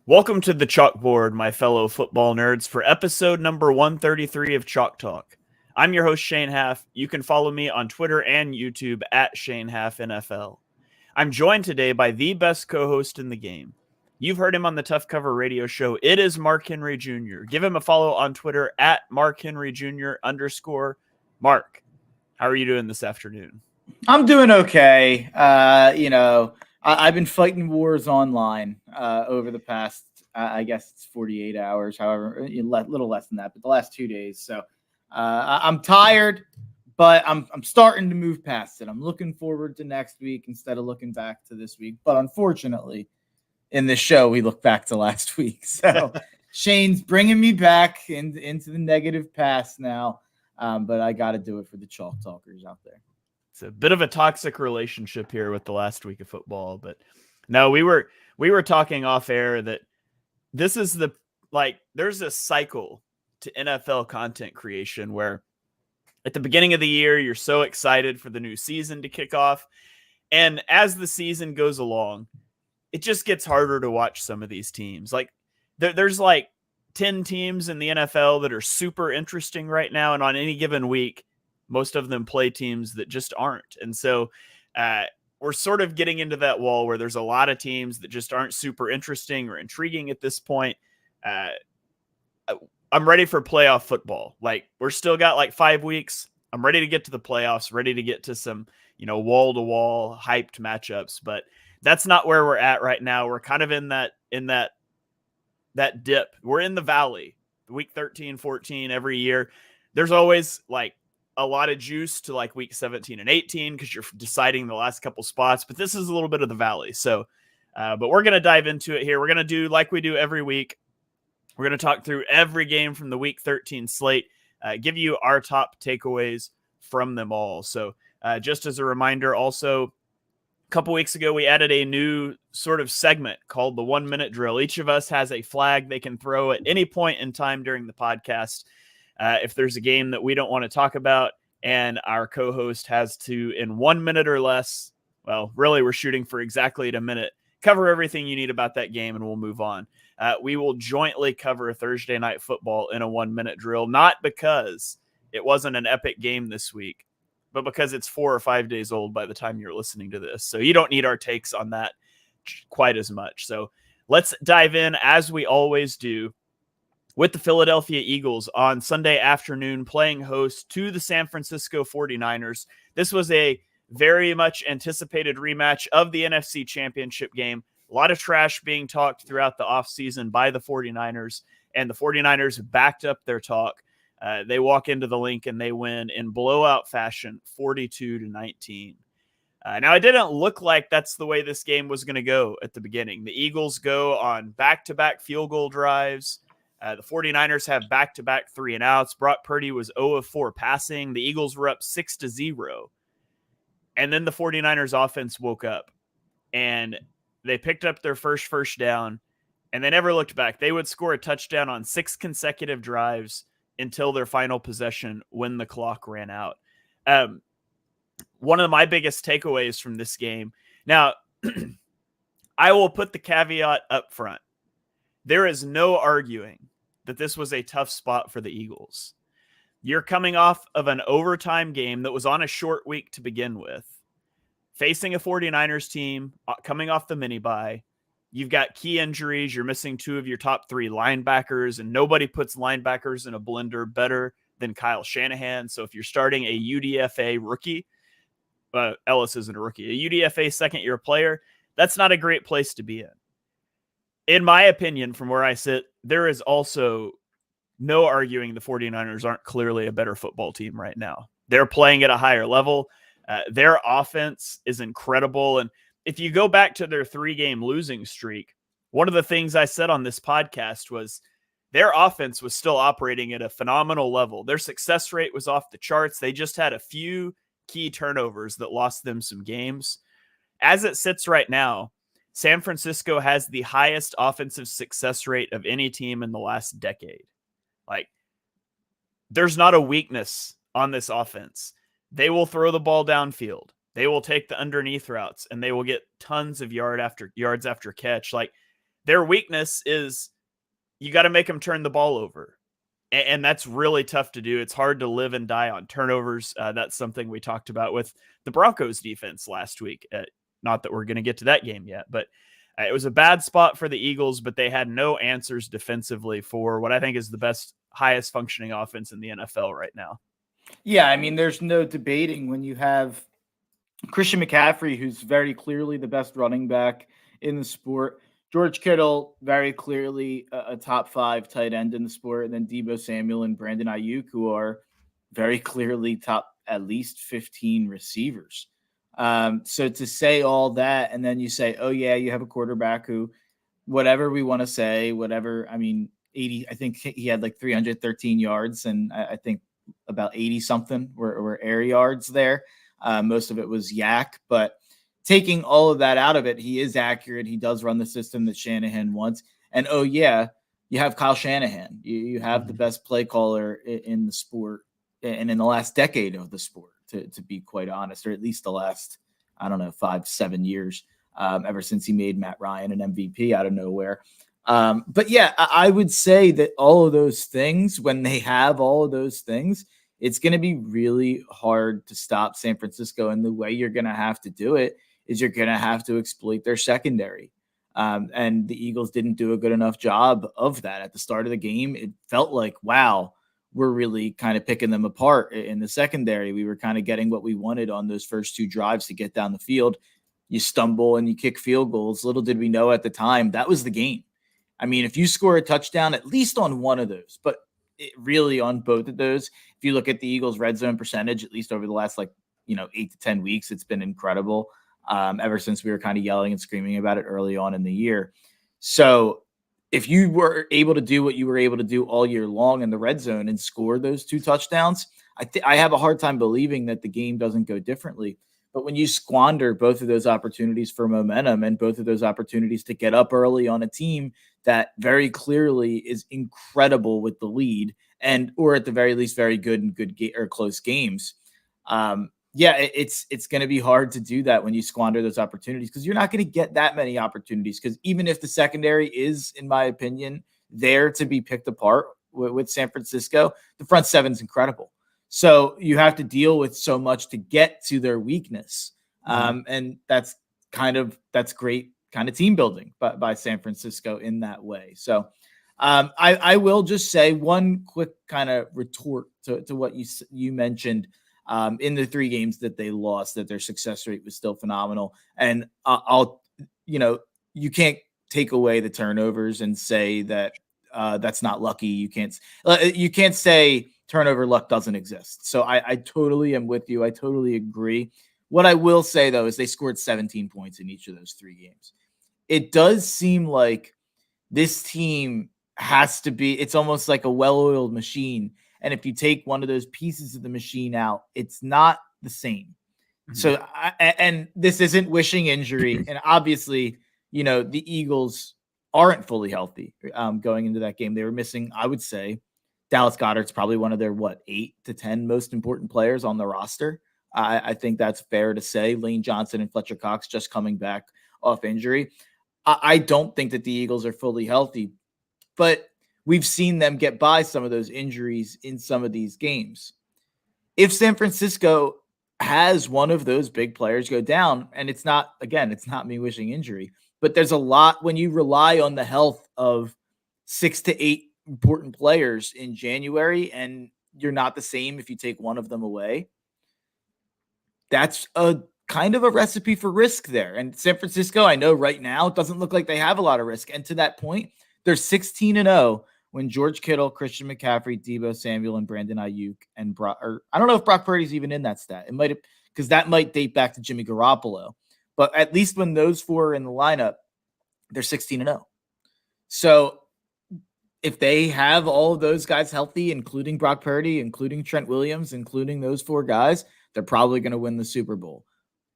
Welcome to the chalkboard, my fellow football nerds, for episode number 133 of Chalk Talk. I'm your host, Shane Half. You can follow me on Twitter and YouTube at Shane Half NFL. I'm joined today by the best co-host in the game. You've heard him on the Tough Cover radio show. It is Mark Henry Jr. Give him a follow on Twitter at Mark Henry Jr. _ Mark, how are you doing this afternoon? I'm doing okay. I've been fighting wars online over the past, I guess it's 48 hours, however, a little less than that, but the last 2 days. So I'm tired, but I'm starting to move past it. I'm looking forward to next week instead of looking back to this week. But unfortunately, in this show, we look back to last week. So Shane's bringing me back into the negative past now. But I got to do it for the chalk talkers out there. It's a bit of a toxic relationship here with the last week of football, but no, we were talking off air that this is there's a cycle to NFL content creation where at the beginning of the year, you're so excited for the new season to kick off. And as the season goes along, it just gets harder to watch some of these teams. Like there's 10 teams in the NFL that are super interesting right now. And on any given week, most of them play teams that just aren't. And so we're sort of getting into that wall where there's a lot of teams that just aren't super interesting or intriguing at this point. I'm ready for playoff football. We're still got 5 weeks. I'm ready to get to the playoffs, ready to get to some, wall-to-wall hyped matchups. But that's not where we're at right now. We're kind of in that dip. We're in the valley, week 13, 14 every year. There's always a lot of juice to week 17 and 18 because you're deciding the last couple spots, but this is a little bit of the valley. So, but we're going to dive into it here. We're going to do like we do every week. We're going to talk through every game from the week 13 slate, give you our top takeaways from them all. So just as a reminder, also a couple weeks ago, we added a new sort of segment called the 1 minute drill. Each of us has a flag they can throw at any point in time during the podcast. If there's a game that we don't want to talk about and our co-host has to, in 1 minute or less, well, really we're shooting for exactly a minute, cover everything you need about that game and we'll move on. We will jointly cover Thursday Night Football in a 1 minute drill, not because it wasn't an epic game this week, but because it's 4 or 5 days old by the time you're listening to this. So you don't need our takes on that quite as much. So let's dive in as we always do with the Philadelphia Eagles on Sunday afternoon playing host to the San Francisco 49ers. This was a very much anticipated rematch of the NFC Championship game. A lot of trash being talked throughout the offseason by the 49ers, and the 49ers backed up their talk. They walk into the link and they win in blowout fashion, 42-19. Now, it didn't look like that's the way this game was going to go at the beginning. The Eagles go on back-to-back field goal drives. The 49ers have back-to-back 3-and-outs. Brock Purdy was 0 of 4 passing. The Eagles were up 6-0. And then the 49ers offense woke up and they picked up their first down and they never looked back. They would score a touchdown on 6 consecutive drives until their final possession when the clock ran out. One of my biggest takeaways from this game. Now, I will put the caveat up front. There is no arguing that this was a tough spot for the Eagles. You're coming off of an overtime game that was on a short week to begin with, facing a 49ers team coming off the mini bye. You've got key injuries. You're missing 2 of your top 3 linebackers, and nobody puts linebackers in a blender better than Kyle Shanahan. So if you're starting a UDFA rookie, Ellis isn't a rookie, a UDFA second-year player, that's not a great place to be in. In my opinion, from where I sit, there is also no arguing the 49ers aren't clearly a better football team right now. They're playing at a higher level. Their offense is incredible. And if you go back to their 3-game losing streak, one of the things I said on this podcast was their offense was still operating at a phenomenal level. Their success rate was off the charts. They just had a few key turnovers that lost them some games. As it sits right now, San Francisco has the highest offensive success rate of any team in the last decade. There's not a weakness on this offense. They will throw the ball downfield. They will take the underneath routes, and they will get tons of yards after catch. their weakness is you got to make them turn the ball over. And that's really tough to do. It's hard to live and die on turnovers. That's something we talked about with the Broncos defense last week. Not that we're going to get to that game yet, but it was a bad spot for the Eagles, but they had no answers defensively for what I think is the best, highest functioning offense in the NFL right now. Yeah, I mean, there's no debating when you have Christian McCaffrey, who's very clearly the best running back in the sport. George Kittle, very clearly a top 5 tight end in the sport. And then Deebo Samuel and Brandon Ayuk, who are very clearly top at least 15 receivers. So to say all that, and then you say, oh, yeah, you have a quarterback who, whatever we want to say, whatever, I mean, 80, I think he had like 313 yards, and I think about 80 something were air yards there. Most of it was yak, but taking all of that out of it, he is accurate. He does run the system that Shanahan wants. And oh, yeah, you have Kyle Shanahan. You have the best play caller in the sport and in the last decade of the sport, to be quite honest, or at least the last, I don't know, 5-7 years, ever since he made Matt Ryan an MVP out of nowhere. But yeah, I would say that all of those things, when they have all of those things, it's going to be really hard to stop San Francisco. And the way you're going to have to do it is you're going to have to exploit their secondary. And the Eagles didn't do a good enough job of that. At the start of the game, it felt like, wow, we're really kind of picking them apart in the secondary. We were kind of getting what we wanted on those first 2 drives to get down the field. You stumble and you kick field goals. Little did we know at the time that was the game. I mean, if you score a touchdown, at least on one of those, but really on both of those, if you look at the Eagles' red zone percentage, at least over the last 8 to 10 weeks, it's been incredible. Ever since we were kind of yelling and screaming about it early on in the year. So if you were able to do what you were able to do all year long in the red zone and score those 2 touchdowns, I have a hard time believing that the game doesn't go differently. But when you squander both of those opportunities for momentum and both of those opportunities to get up early on a team that very clearly is incredible with the lead, and or at the very least very good in or close games, it's going to be hard to do that when you squander those opportunities, because you're not going to get that many opportunities. Because even if the secondary is, in my opinion, there to be picked apart with San Francisco, the front seven's incredible. So you have to deal with so much to get to their weakness. And that's great kind of team building by San Francisco in that way. So I will just say one quick kind of retort to what you mentioned in the 3 games that they lost, that their success rate was still phenomenal. And you can't take away the turnovers and say that that's not lucky. You can't say turnover luck doesn't exist. So I totally am with you. I totally agree. What I will say, though, is they scored 17 points in each of those 3 games. It does seem like this team has to be, it's almost like a well-oiled machine. And if you take one of those pieces of the machine out, it's not the same. So, and this isn't wishing injury. And obviously, the Eagles aren't fully healthy going into that game. They were missing, I would say, Dallas Goedert's probably one of their, 8 to 10 most important players on the roster. I think that's fair to say. Lane Johnson and Fletcher Cox just coming back off injury. I don't think that the Eagles are fully healthy, but we've seen them get by some of those injuries in some of these games. If San Francisco has one of those big players go down, and it's not me wishing injury, but there's a lot when you rely on the health of 6 to 8 important players in January, and you're not the same if you take one of them away. That's a kind of a recipe for risk there. And San Francisco, I know right now, it doesn't look like they have a lot of risk. And to that point, they're 16-0 when George Kittle, Christian McCaffrey, Deebo Samuel, and Brandon Ayuk and I don't know if Brock Purdy's even in that stat. It might have, because that might date back to Jimmy Garoppolo. But at least when those 4 are in the lineup, they're 16-0. So if they have all of those guys healthy, including Brock Purdy, including Trent Williams, including those 4 guys, they're probably going to win the Super Bowl.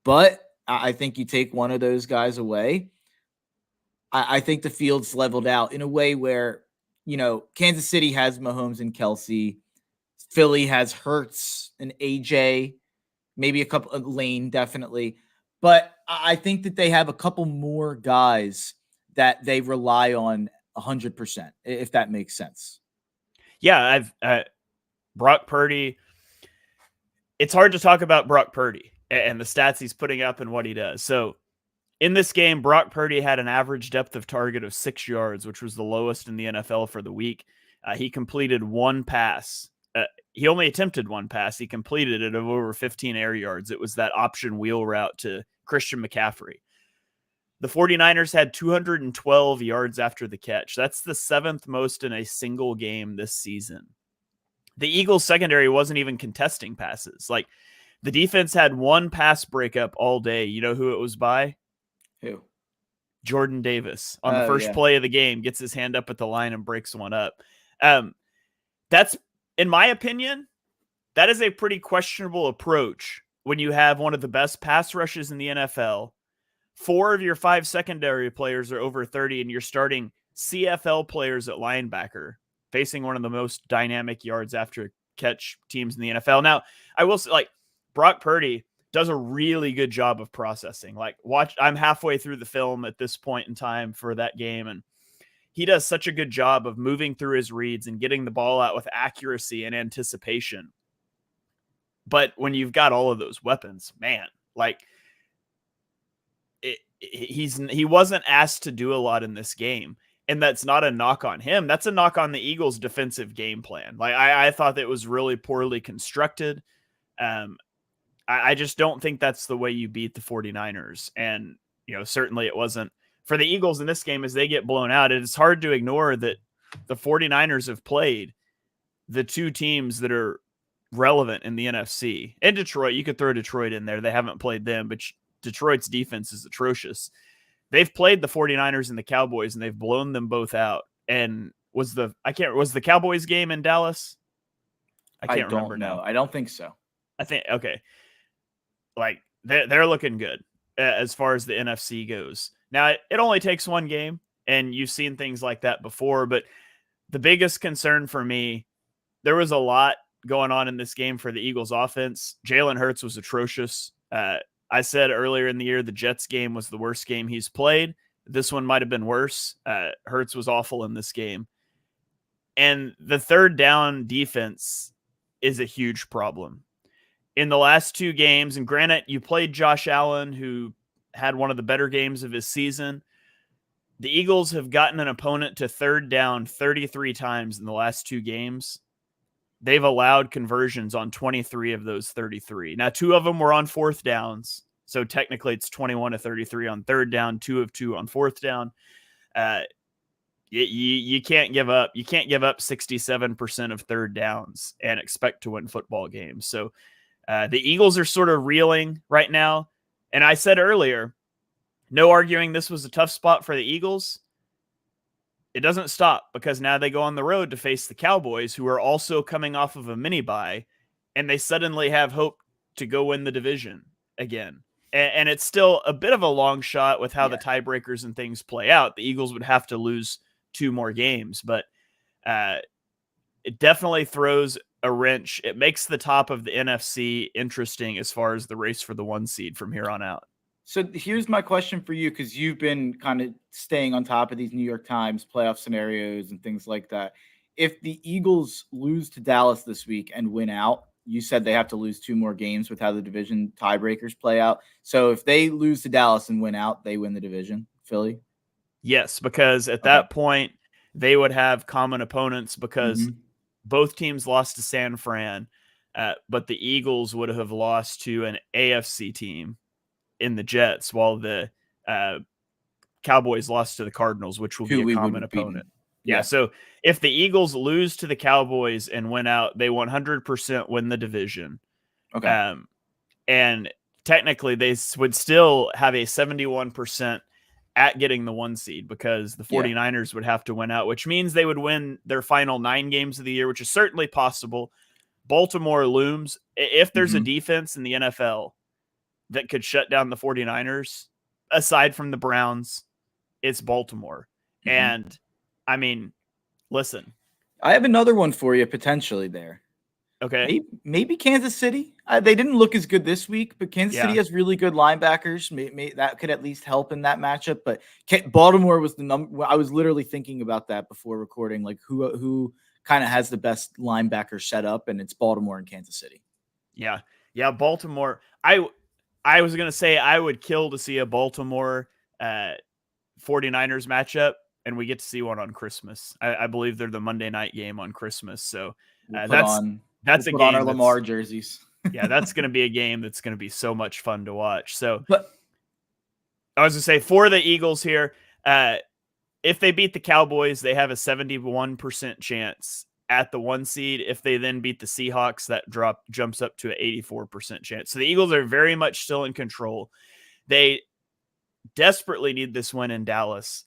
But I think you take one of those guys away, I think the field's leveled out in a way where, Kansas City has Mahomes and Kelsey. Philly has Hurts and AJ, maybe a couple of Lane, definitely. But I think that they have a couple more guys that they rely on 100%, if that makes sense. Yeah, Brock Purdy. It's hard to talk about Brock Purdy and the stats he's putting up and what he does. So in this game, Brock Purdy had an average depth of target of 6 yards, which was the lowest in the NFL for the week. He completed one pass. He only attempted one pass. He completed it of over 15 air yards. It was that option wheel route to Christian McCaffrey. The 49ers had 212 yards after the catch. That's the 7th most in a single game this season. The Eagles secondary wasn't even contesting passes. Like, the defense had one pass breakup all day. You know who it was by? Who? Jordan Davis on the first play of the game gets his hand up at the line and breaks one up. That's, in my opinion, that is a pretty questionable approach when you have one of the best pass rushes in the NFL. 4 of your 5 secondary players are over 30, and you're starting CFL players at linebacker, facing one of the most dynamic yards after catch teams in the NFL. Now, I will say, like, Brock Purdy does a really good job of processing. Like, I'm halfway through the film at this point in time for that game, and he does such a good job of moving through his reads and getting the ball out with accuracy and anticipation. But when you've got all of those weapons, man, like, he wasn't asked to do a lot in this game. And that's not a knock on him. That's a knock on the Eagles' defensive game plan. Like, I thought that was really poorly constructed. I just don't think that's the way you beat the 49ers. And, certainly it wasn't for the Eagles in this game. As they get blown out, it's hard to ignore that the 49ers have played the 2 teams that are relevant in the NFC. And Detroit, you could throw Detroit in there. They haven't played them, but Detroit's defense is atrocious. They've played the 49ers and the Cowboys, and they've blown them both out. And was the Cowboys game in Dallas? I can't remember now. I don't think so. I think, okay. Like, they're looking good as far as the NFC goes. Now, it only takes one game, and you've seen things like that before, but the biggest concern for me, there was a lot going on in this game for the Eagles offense. Jalen Hurts was atrocious. I said earlier in the year the Jets game was the worst game he's played. This one might have been worse. Hurts was awful in this game. And the third down defense is a huge problem. In the last 2 games, and granted, you played Josh Allen, who had one of the better games of his season. The Eagles have gotten an opponent to third down 33 times in the last 2 games. They've allowed conversions on 23 of those 33. Now, 2 of them were on 4th downs. So technically it's 21 to 33 on 3rd down, 2 of 2 on 4th down. You can't give up. You can't give up 67% of 3rd downs and expect to win football games. So the Eagles are sort of reeling right now. And I said earlier, no arguing this was a tough spot for the Eagles. It doesn't stop, because now they go on the road to face the Cowboys, who are also coming off of a mini bye, and they suddenly have hope to go win the division again. And it's still a bit of a long shot with how the tiebreakers and things play out. The Eagles would have to lose 2 more games, but it definitely throws a wrench. It makes the top of the NFC interesting as far as the race for the 1 seed from here on out. So here's my question for you, because you've been kind of staying on top of these New York Times playoff scenarios and things like that. If the Eagles lose to Dallas this week and win out, you said they have to lose 2 more games with how the division tiebreakers play out. So if they lose to Dallas and win out, they win the division, Philly? Yes, because at that point, they would have common opponents, because both teams lost to San Fran, but the Eagles would have lost to an AFC team in the Jets, while the Cowboys lost to the Cardinals, which will be a common opponent. Yeah. So if the Eagles lose to the Cowboys and win out, they 100% win the division. Okay. And technically they would still have a 71% at getting the 1 seed, because the 49ers would have to win out, which means they would win their final 9 games of the year, which is certainly possible. Baltimore looms. If there's a defense in the NFL that could shut down the 49ers, aside from the Browns, it's Baltimore. And I mean, listen, I have another one for you potentially there. Okay. Maybe Kansas City. They didn't look as good this week, but Kansas City Yeah. has really good linebackers. That could at least help in that matchup. But Baltimore was the number. I was literally thinking about that before recording, like who kind of has the best linebacker set up, and it's Baltimore and Kansas City. Yeah. Yeah. Baltimore. I was gonna say I would kill to see a Baltimore 49ers matchup, and we get to see one on Christmas. I believe they're the Monday night game on Christmas. So We'll put that's on we'll that's a put on our game Lamar that's jerseys. yeah, that's gonna be a game that's gonna be so much fun to watch. So But I was gonna say for the Eagles here, if they beat the Cowboys, they have a 71% chance at the 1 seed. If they then beat the Seahawks, that jumps up to an 84% chance. So the Eagles are very much still in control. They desperately need this win in Dallas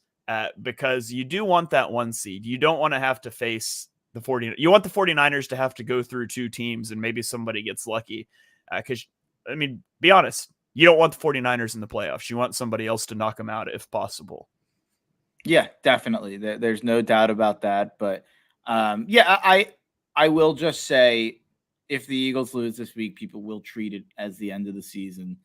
because you do want that 1 seed. You don't want to have to face the 40. You want the 49ers to have to go through 2 teams and maybe somebody gets lucky. Because, I mean, be honest, you don't want the 49ers in the playoffs. You want somebody else to knock them out if possible. yeah, definitely. There's no doubt about that. But yeah, I will just say if the Eagles lose this week, people will treat it as the end of the season.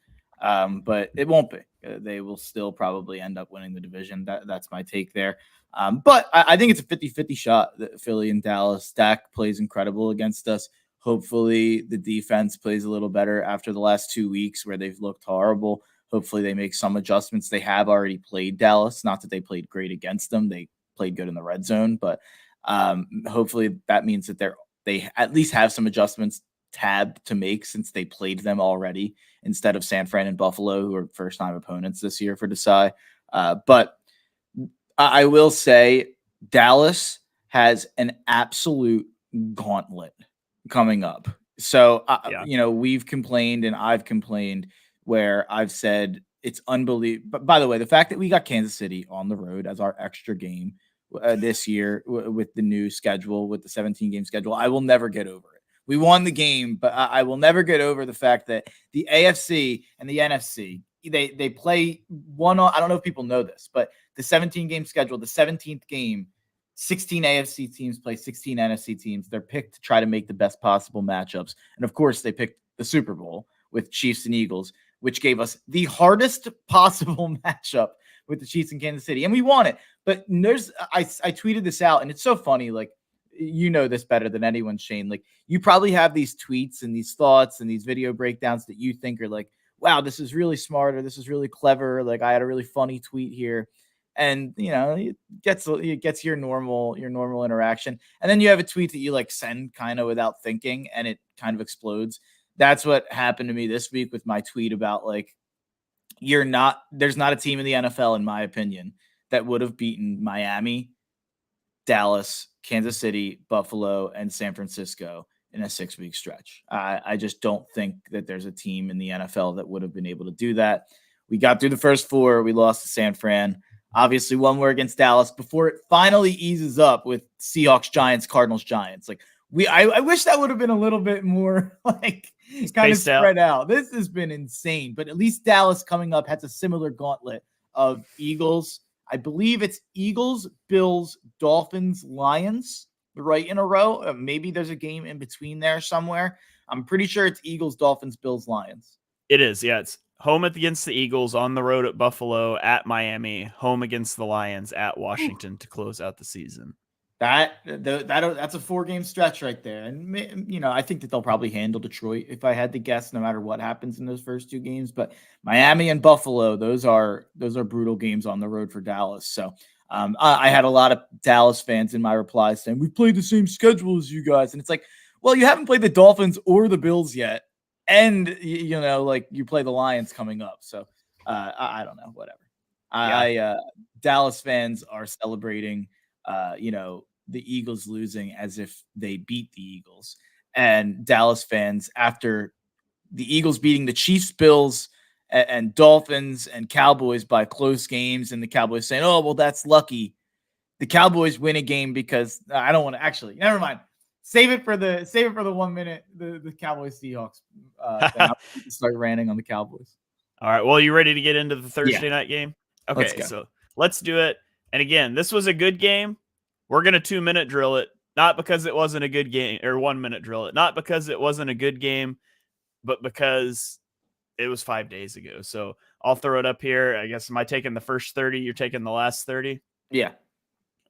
But it won't be. They will still probably end up winning the division. That's my take there. But I think it's a 50-50 shot that Philly and Dallas. Dak plays incredible against us. Hopefully the defense plays a little better after the last 2 weeks where they've looked horrible. Hopefully they make some adjustments. They have already played Dallas. Not that they played great against them. They played good in the red zone, but hopefully that means that they at least have some adjustments tab to make since they played them already instead of San Fran and Buffalo, who are first time opponents this year for Desai. But I will say Dallas has an absolute gauntlet coming up. So, we've complained and I've complained where I've said it's unbelievable. But by the way, the fact that we got Kansas City on the road as our extra game this year with the new schedule, with the 17 game schedule, I will never get over it. We won the game, but I will never get over the fact that the AFC and the NFC, they play one on, I don't know if people know this, but the 17 game schedule, the 17th game, 16 AFC teams play 16 NFC teams. They're picked to try to make the best possible matchups. And of course, they picked the Super Bowl with Chiefs and Eagles, which gave us the hardest possible matchup with the Chiefs in Kansas City. And we won it. But I tweeted this out, and it's so funny. Like, you know this better than anyone, Shane. Like, you probably have these tweets and these thoughts and these video breakdowns that you think are like, wow, this is really smart, or this is really clever. Like, I had a really funny tweet here. And it gets your normal interaction. And then you have a tweet that you like send kind of without thinking, and it kind of explodes. That's what happened to me this week with my tweet about like, there's not a team in the NFL, in my opinion, that would have beaten Miami, Dallas, Kansas City, Buffalo, and San Francisco in a 6-week stretch. I just don't think that there's a team in the NFL that would have been able to do that. We got through the first 4. We lost to San Fran. Obviously, one more against Dallas before it finally eases up with Seahawks, Giants, Cardinals, Giants. Like, I wish that would have been a little bit more like kind of spread out. This has been insane, but at least Dallas coming up has a similar gauntlet of Eagles. I believe it's Eagles, Bills, Dolphins, Lions, right in a row. Maybe there's a game in between there somewhere. I'm pretty sure it's Eagles, Dolphins, Bills, Lions. It is. Yeah, it's home against the Eagles, on the road at Buffalo, at Miami, home against the Lions, at Washington to close out the season. That's a 4-game stretch right there. And, I think that they'll probably handle Detroit if I had to guess, no matter what happens in those first 2 games. But Miami and Buffalo, those are brutal games on the road for Dallas. So I had a lot of Dallas fans in my replies saying, we played the same schedule as you guys. And it's like, well, you haven't played the Dolphins or the Bills yet. And, like you play the Lions coming up. So I don't know, whatever. Dallas fans are celebrating, the Eagles losing as if they beat the Eagles. And Dallas fans, after the Eagles beating the Chiefs, Bills, and Dolphins and Cowboys by close games, and the Cowboys saying, oh, well, that's lucky. The Cowboys win a game because I don't want to actually, never mind. Save it for the 1 minute, the Cowboys Seahawks thing. I'll start ranting on the Cowboys. All right. Well, you ready to get into the Thursday night game? Okay, so let's do it. And again, this was a good game. We're going to 2-minute drill it Not because it wasn't a good game or 1 minute drill it. Not because it wasn't a good game, but because it was 5 days ago. So I'll throw it up here. I guess, am I taking the first 30? You're taking the last 30? Yeah.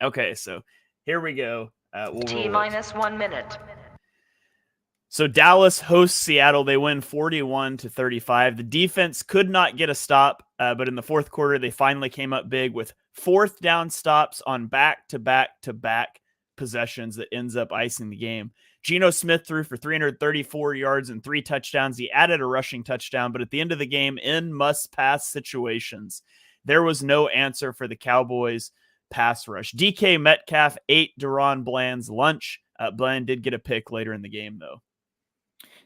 Okay, so here we go. We'll T-minus 1 minute. So Dallas hosts Seattle. They win 41-35. The defense could not get a stop, but in the fourth quarter, they finally came up big with fourth down stops on back-to-back-to-back possessions that ends up icing the game. Geno Smith threw for 334 yards and 3 touchdowns. He added a rushing touchdown, but at the end of the game, in must-pass situations, there was no answer for the Cowboys' pass rush. DK Metcalf ate Deron Bland's lunch. Bland did get a pick later in the game, though.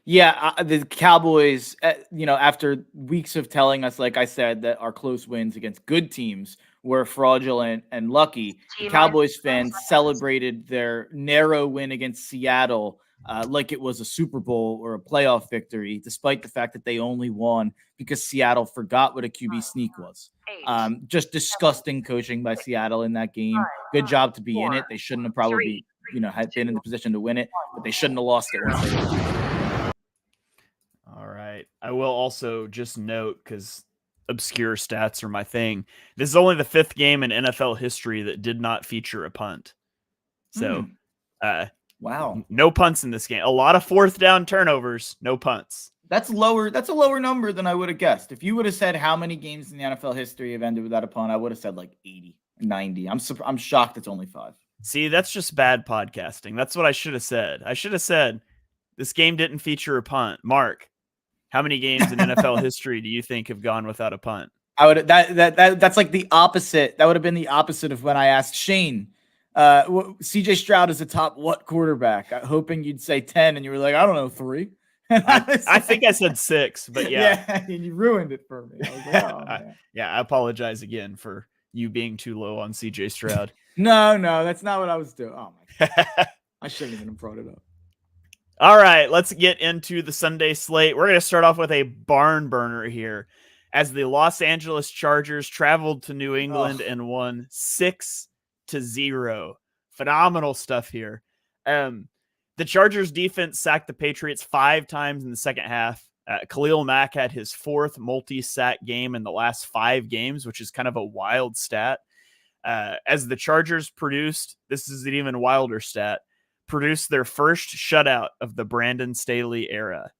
Yeah, the Cowboys, after weeks of telling us, like I said, that our close wins against good teams were fraudulent and lucky, the Cowboys fans celebrated their narrow win against Seattle like it was a Super Bowl or a playoff victory, despite the fact that they only won because Seattle forgot what a QB sneak was. Just disgusting coaching by Seattle in that game. Good job to be in it. They shouldn't have probably, had been in the position to win it, but they shouldn't have lost it once they lost. All right. I will also just note, because obscure stats are my thing, this is only the 5th game in NFL history that did not feature a punt. So, wow, no punts in this game. A lot of fourth down turnovers, no punts. That's lower. That's a lower number than I would have guessed. If you would have said how many games in the NFL history have ended without a punt, I would have said like 80, 90. I'm shocked it's only 5. See, that's just bad podcasting. That's what I should have said. I should have said this game didn't feature a punt. Mark, how many games in NFL history do you think have gone without a punt? I would that's like the opposite. That would have been the opposite of when I asked Shane, CJ Stroud is a top what quarterback? Hoping you'd say 10, and you were like, I don't know, 3. I think I said 6, but yeah, you ruined it for me. I was like, oh, man. I apologize again for you being too low on CJ Stroud. No, that's not what I was doing. Oh my God. I shouldn't even have brought it up. All right, let's get into the Sunday slate. We're going to start off with a barn burner here as the Los Angeles Chargers traveled to New England and won 6-0. Phenomenal stuff here. The Chargers defense sacked the Patriots 5 times in the second half. Khalil Mack had his 4th multi-sack game in the last 5 games, which is kind of a wild stat. As the Chargers produced, this is an even wilder stat, produced their first shutout of the Brandon Staley era.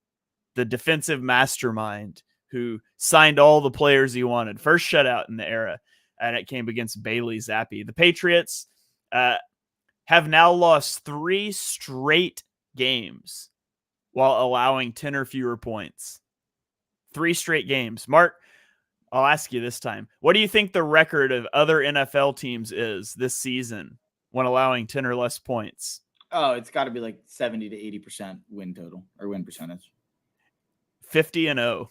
The defensive mastermind who signed all the players he wanted. First shutout in the era, and it came against Bailey Zappi. The Patriots have now lost 3 straight games while allowing 10 or fewer points. 3 straight games. Mark, I'll ask you this time. What do you think the record of other NFL teams is this season when allowing 10 or less points? Oh, it's got to be like 70 to 80% win total or win percentage. 50-0.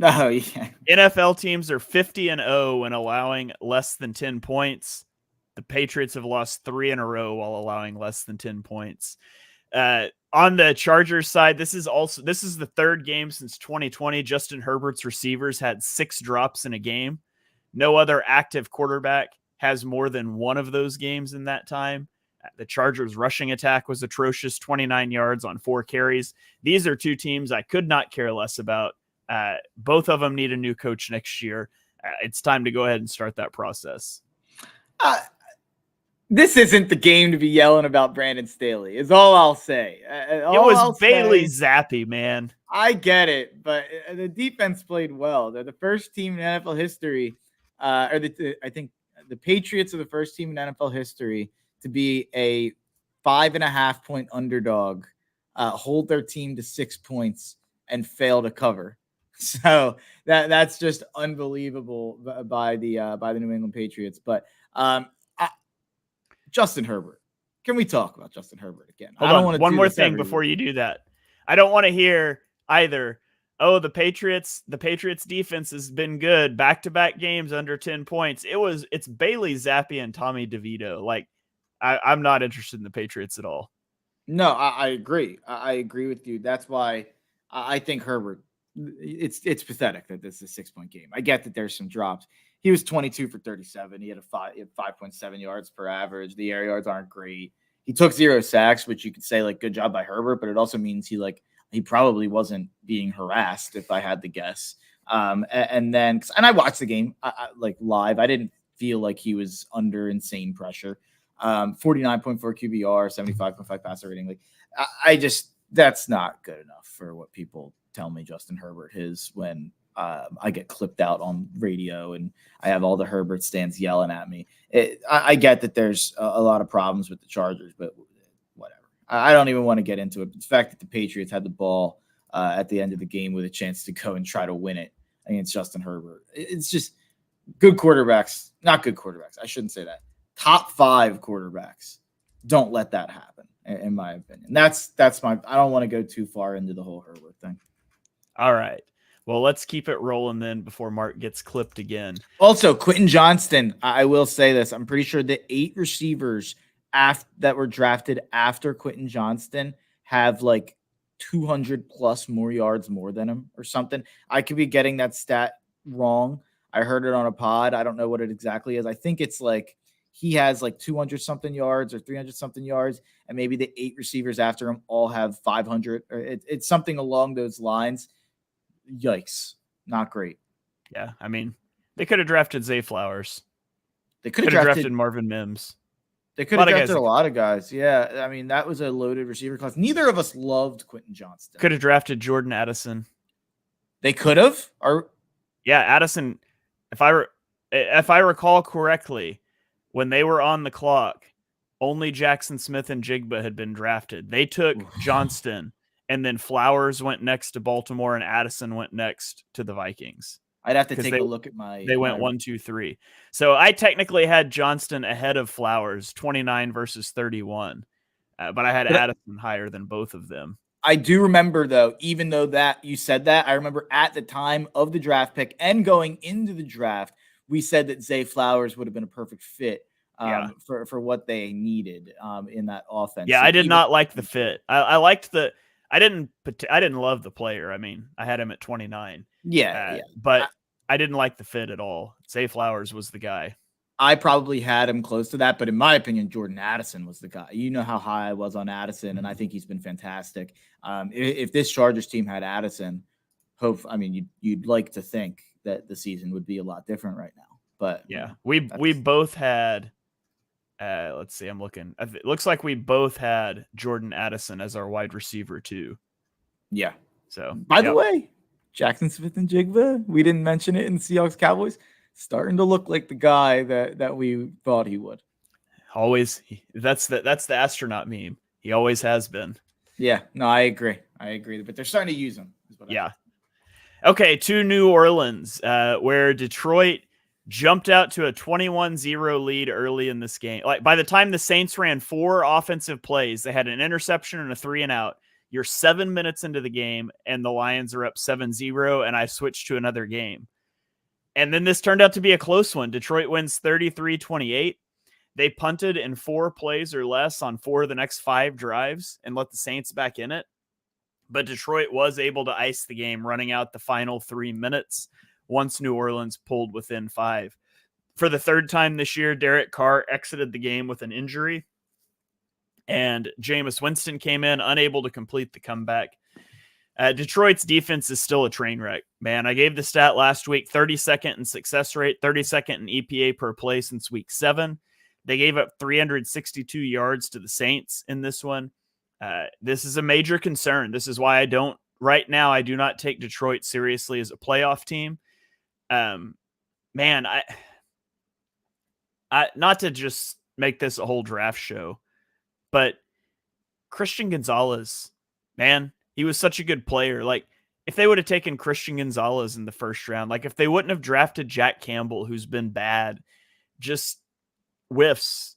Oh, yeah. NFL teams are 50-0 when allowing less than 10 points. The Patriots have lost 3 in a row while allowing less than 10 points. On the Chargers side, this is the 3rd game since 2020. Justin Herbert's receivers had 6 drops in a game. No other active quarterback has more than one of those games in that time. The Chargers rushing attack was atrocious, 29 yards on 4 carries. These are 2 teams I could not care less about. Both of them need a new coach next year. It's time to go ahead and start that process. This isn't the game to be yelling about Brandon Staley, is all I'll say. It was Bailey Zappi, man. I get it, but the defense played well. They're the first team in NFL history, I think the Patriots are the first team in NFL history to be a 5.5 point underdog, hold their team to 6 points, and fail to cover. So that's just unbelievable by the New England Patriots. But Justin Herbert, can we talk about Justin Herbert again? Hold on. One more thing before you do that. I don't want to hear either, oh, the Patriots defense has been good, back-to-back games under 10 points. It's Bailey Zappi and Tommy DeVito. Like, I'm not interested in the Patriots at all. No, I agree. I agree with you. That's why I think Herbert, it's pathetic that this is a 6-point game. I get that there's some drops. He was 22 for 37. He had 5.7 yards per average. The air yards aren't great. he took 0 sacks, which you could say like good job by Herbert, but it also means he probably wasn't being harassed if I had to guess. And then I watched the game like live. I didn't feel like he was under insane pressure. 49.4 QBR, 75.5 passer rating. Like I just that's not good enough for what people tell me Justin Herbert is when I get clipped out on radio and I have all the Herbert stands yelling at me. I get that there's a lot of problems with the Chargers, but whatever. I don't even want to get into it. The fact that the Patriots had the ball at the end of the game with a chance to go and try to win it against Justin Herbert. It's just good quarterbacks, not good quarterbacks. I shouldn't say that. Top 5 quarterbacks. Don't let that happen, in my opinion. That's my. I don't want to go too far into the whole Herbert thing. All right. Well, let's keep it rolling then before Mark gets clipped again. Also, Quentin Johnston. I will say this. I'm pretty sure the 8 receivers that were drafted after Quentin Johnston have like 200 plus more yards more than him or something. I could be getting that stat wrong. I heard it on a pod. I don't know what it exactly is. I think it's like he has like 200 something yards or 300 something yards, and maybe the 8 receivers after him all have 500. Or it's something along those lines. Yikes. Not great. Yeah. I mean, they could have drafted Zay Flowers. They could have have drafted Marvin Mims. They could have drafted a lot of guys. Yeah. I mean, that was a loaded receiver class. Neither of us loved Quentin Johnston. Could have drafted Jordan Addison. They could have? Yeah, Addison, if I recall correctly, when they were on the clock, only Jackson Smith and Jigba had been drafted. They took Johnston, and then Flowers went next to Baltimore, and Addison went next to the Vikings. I'd have to take a look at They went 1, 2, 3. So I technically had Johnston ahead of Flowers, 29 versus 31. But I had Addison higher than both of them. I do remember, though, even though that you said that, I remember at the time of the draft pick and going into the draft, we said that Zay Flowers would have been a perfect fit for what they needed in that offense. Yeah, so I did not like the fit. I liked the. I didn't love the player. I mean, I had him at 29. Yeah. But I didn't like the fit at all. Zay Flowers was the guy. I probably had him close to that, but in my opinion, Jordan Addison was the guy. You know how high I was on Addison, and I think he's been fantastic. If this Chargers team had Addison, you'd like to think that the season would be a lot different right now. But yeah, we both had. Let's see. I'm looking. It looks like we both had Jordan Addison as our wide receiver too. Yeah. So by the way, Jackson Smith and Jigba, we didn't mention it in Seahawks Cowboys. Starting to look like the guy that we thought he would. Always. That's the astronaut meme. He always has been. Yeah. No, I agree. But they're starting to use him. Yeah. Okay. To New Orleans, where Detroit jumped out to a 21-0 lead early in this game. Like by the time the Saints ran 4 offensive plays, they had an interception and a 3-and-out. You're 7 minutes into the game and the Lions are up 7-0, and I switched to another game. And then this turned out to be a close one. Detroit wins 33-28. They punted in 4 plays or less on 4 of the next 5 drives and let the Saints back in it. But Detroit was able to ice the game, running out the final 3 minutes once New Orleans pulled within 5. For the 3rd time this year, Derek Carr exited the game with an injury, and Jameis Winston came in unable to complete the comeback. Detroit's defense is still a train wreck, man. I gave the stat last week, 32nd in success rate, 32nd in EPA per play since week 7. They gave up 362 yards to the Saints in this one. This is a major concern. This is why I do not take Detroit seriously as a playoff team. Man, I not to just make this a whole draft show, but Christian Gonzalez, man, he was such a good player. Like, if they would have taken Christian Gonzalez in the 1st round, like if they wouldn't have drafted Jack Campbell, who's been bad, just whiffs.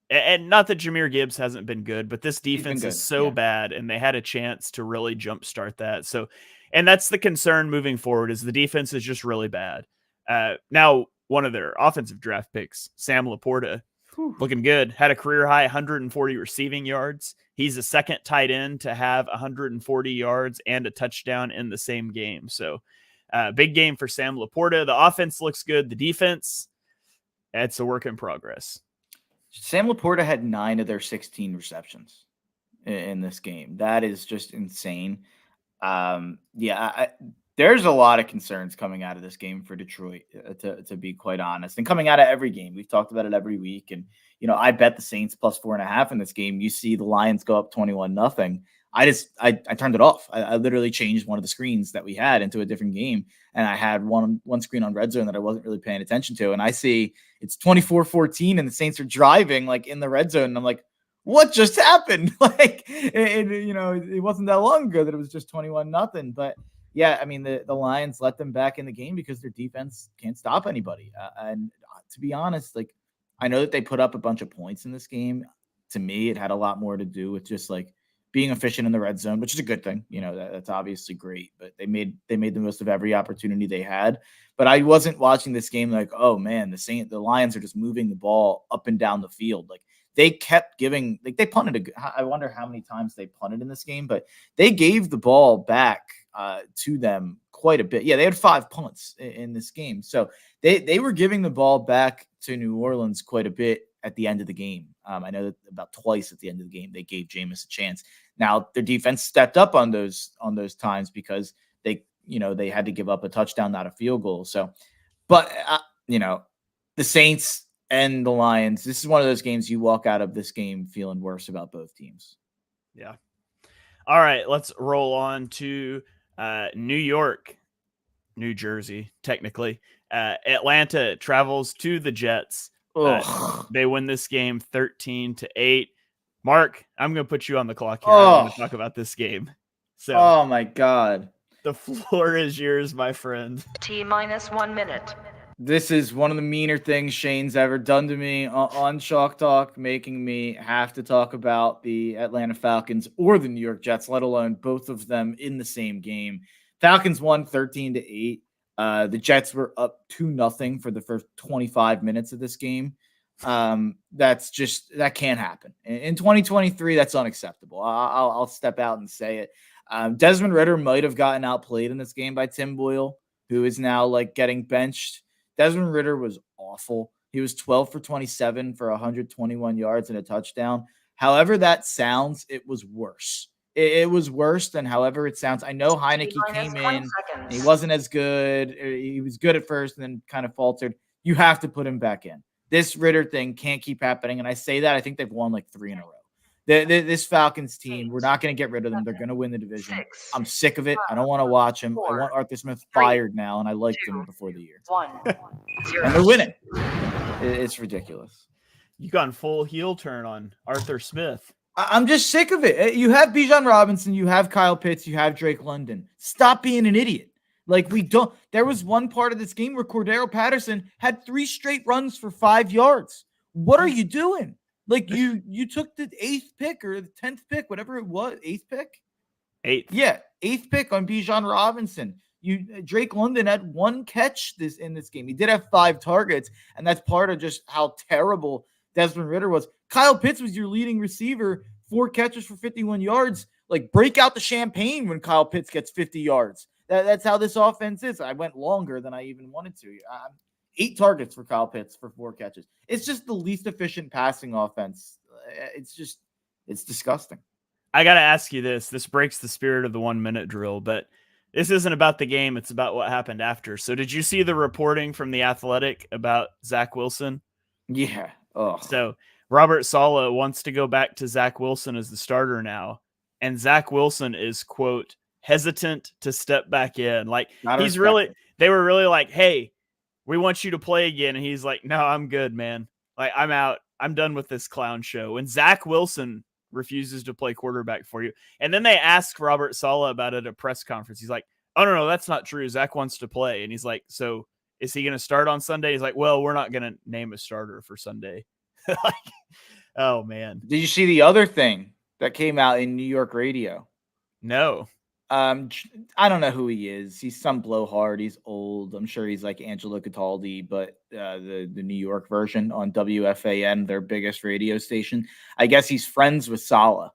And not that Jahmyr Gibbs hasn't been good, but this defense is so bad, and they had a chance to really jumpstart that. So, and that's the concern moving forward, is the defense is just really bad. Now, one of their offensive draft picks, Sam Laporta, looking good, had a career high 140 receiving yards. He's the 2nd tight end to have 140 yards and a touchdown in the same game. So big game for Sam Laporta. The offense looks good. The defense, it's a work in progress. Sam Laporta had 9 of their 16 receptions in this game. That is just insane. There's a lot of concerns coming out of this game for Detroit, to be quite honest, and coming out of every game. We've talked about it every week, and I bet the Saints plus 4.5 in this game. You see the Lions go up 21-0. I turned it off. I literally changed one of the screens that we had into a different game, and I had one screen on Red Zone that I wasn't really paying attention to, and I see it's 24-14, and the Saints are driving like in the red zone, and I'm like, what just happened? Like, it wasn't that long ago that it was just 21-0. But yeah, I mean, the Lions let them back in the game because their defense can't stop anybody. And to be honest, like, I know that they put up a bunch of points in this game. To me, it had a lot more to do with just like being efficient in the red zone, which is a good thing. That's obviously great, but they made the most of every opportunity they had. But I wasn't watching this game like, oh man, the Lions are just moving the ball up and down the field. Like, they kept giving, like, they punted. I wonder how many times they punted in this game, but they gave the ball back to them quite a bit. Yeah, they had 5 punts in this game. So they were giving the ball back to New Orleans quite a bit at the end of the game. I know that about twice at the end of the game, they gave Jameis a chance. Now, their defense stepped up on those times because they had to give up a touchdown, not a field goal. So, but, the Saints and the Lions, this is one of those games you walk out of this game feeling worse about both teams. Yeah. All right, let's roll on to New York, New Jersey, technically. Atlanta travels to the Jets. They win this game 13-8. Mark, I'm going to put you on the clock here. I want to talk about this game. So, oh my God. The floor is yours, my friend. T-minus 1 minute. This is one of the meaner things Shane's ever done to me on Chalk Talk, making me have to talk about the Atlanta Falcons or the New York Jets, let alone both of them in the same game. Falcons won 13-8. The Jets were up 2-0 for the first 25 minutes of this game. That can't happen. In 2023, that's unacceptable. I'll step out and say it. Desmond Ridder might have gotten outplayed in this game by Tim Boyle, who is now like getting benched. Desmond Ridder was awful. He was 12 for 27 for 121 yards and a touchdown. However that sounds, it was worse. It was worse than however it sounds. I know Heineke came in. He wasn't as good. He was good at first and then kind of faltered. You have to put him back in. This Ridder thing can't keep happening. And I say that, I think they've won like 3 in a row. This Falcons team, we're not going to get rid of them. They're going to win the division. I'm sick of it. I don't want to watch him. I want Arthur Smith fired now, and I liked him before the year. And they're winning. It's ridiculous. You gone full heel turn on Arthur Smith. I'm just sick of it. You have Bijan Robinson, you have Kyle Pitts, you have Drake London. Stop being an idiot. Like, we don't. There was one part of this game where Cordero Patterson had 3 straight runs for 5 yards. What are you doing? Like, you took the 8th pick or the 10th pick, whatever it was. 8th pick? 8th. Yeah, 8th pick on Bijan Robinson. Drake London had 1 catch in this game. He did have 5 targets, and that's part of just how terrible Desmond Ridder was. Kyle Pitts was your leading receiver, 4 catches for 51 yards. Like, break out the champagne when Kyle Pitts gets 50 yards. That's how this offense is. I went longer than I even wanted to. 8 targets for Kyle Pitts for 4 catches. It's just the least efficient passing offense. It's disgusting. I got to ask you this. This breaks the spirit of the 1 minute drill, but this isn't about the game. It's about what happened after. So did you see the reporting from The Athletic about Zach Wilson? Yeah. Ugh. So Robert Saleh wants to go back to Zach Wilson as the starter now. And Zach Wilson is, quote, hesitant to step back in. Like, they were really like, hey, we want you to play again. And he's like, no, I'm good, man. Like, I'm out. I'm done with this clown show. And Zach Wilson refuses to play quarterback for you. And then they asked Robert Saleh about it at a press conference. He's like, oh, no, that's not true. Zach wants to play. And he's like, so is he going to start on Sunday? He's like, well, we're not going to name a starter for Sunday. Like, oh, man. Did you see the other thing that came out in New York radio? No. I don't know who he is. He's some blowhard. He's old. I'm sure he's like Angelo Cataldi, but the New York version on WFAN, their biggest radio station. I guess he's friends with Saleh.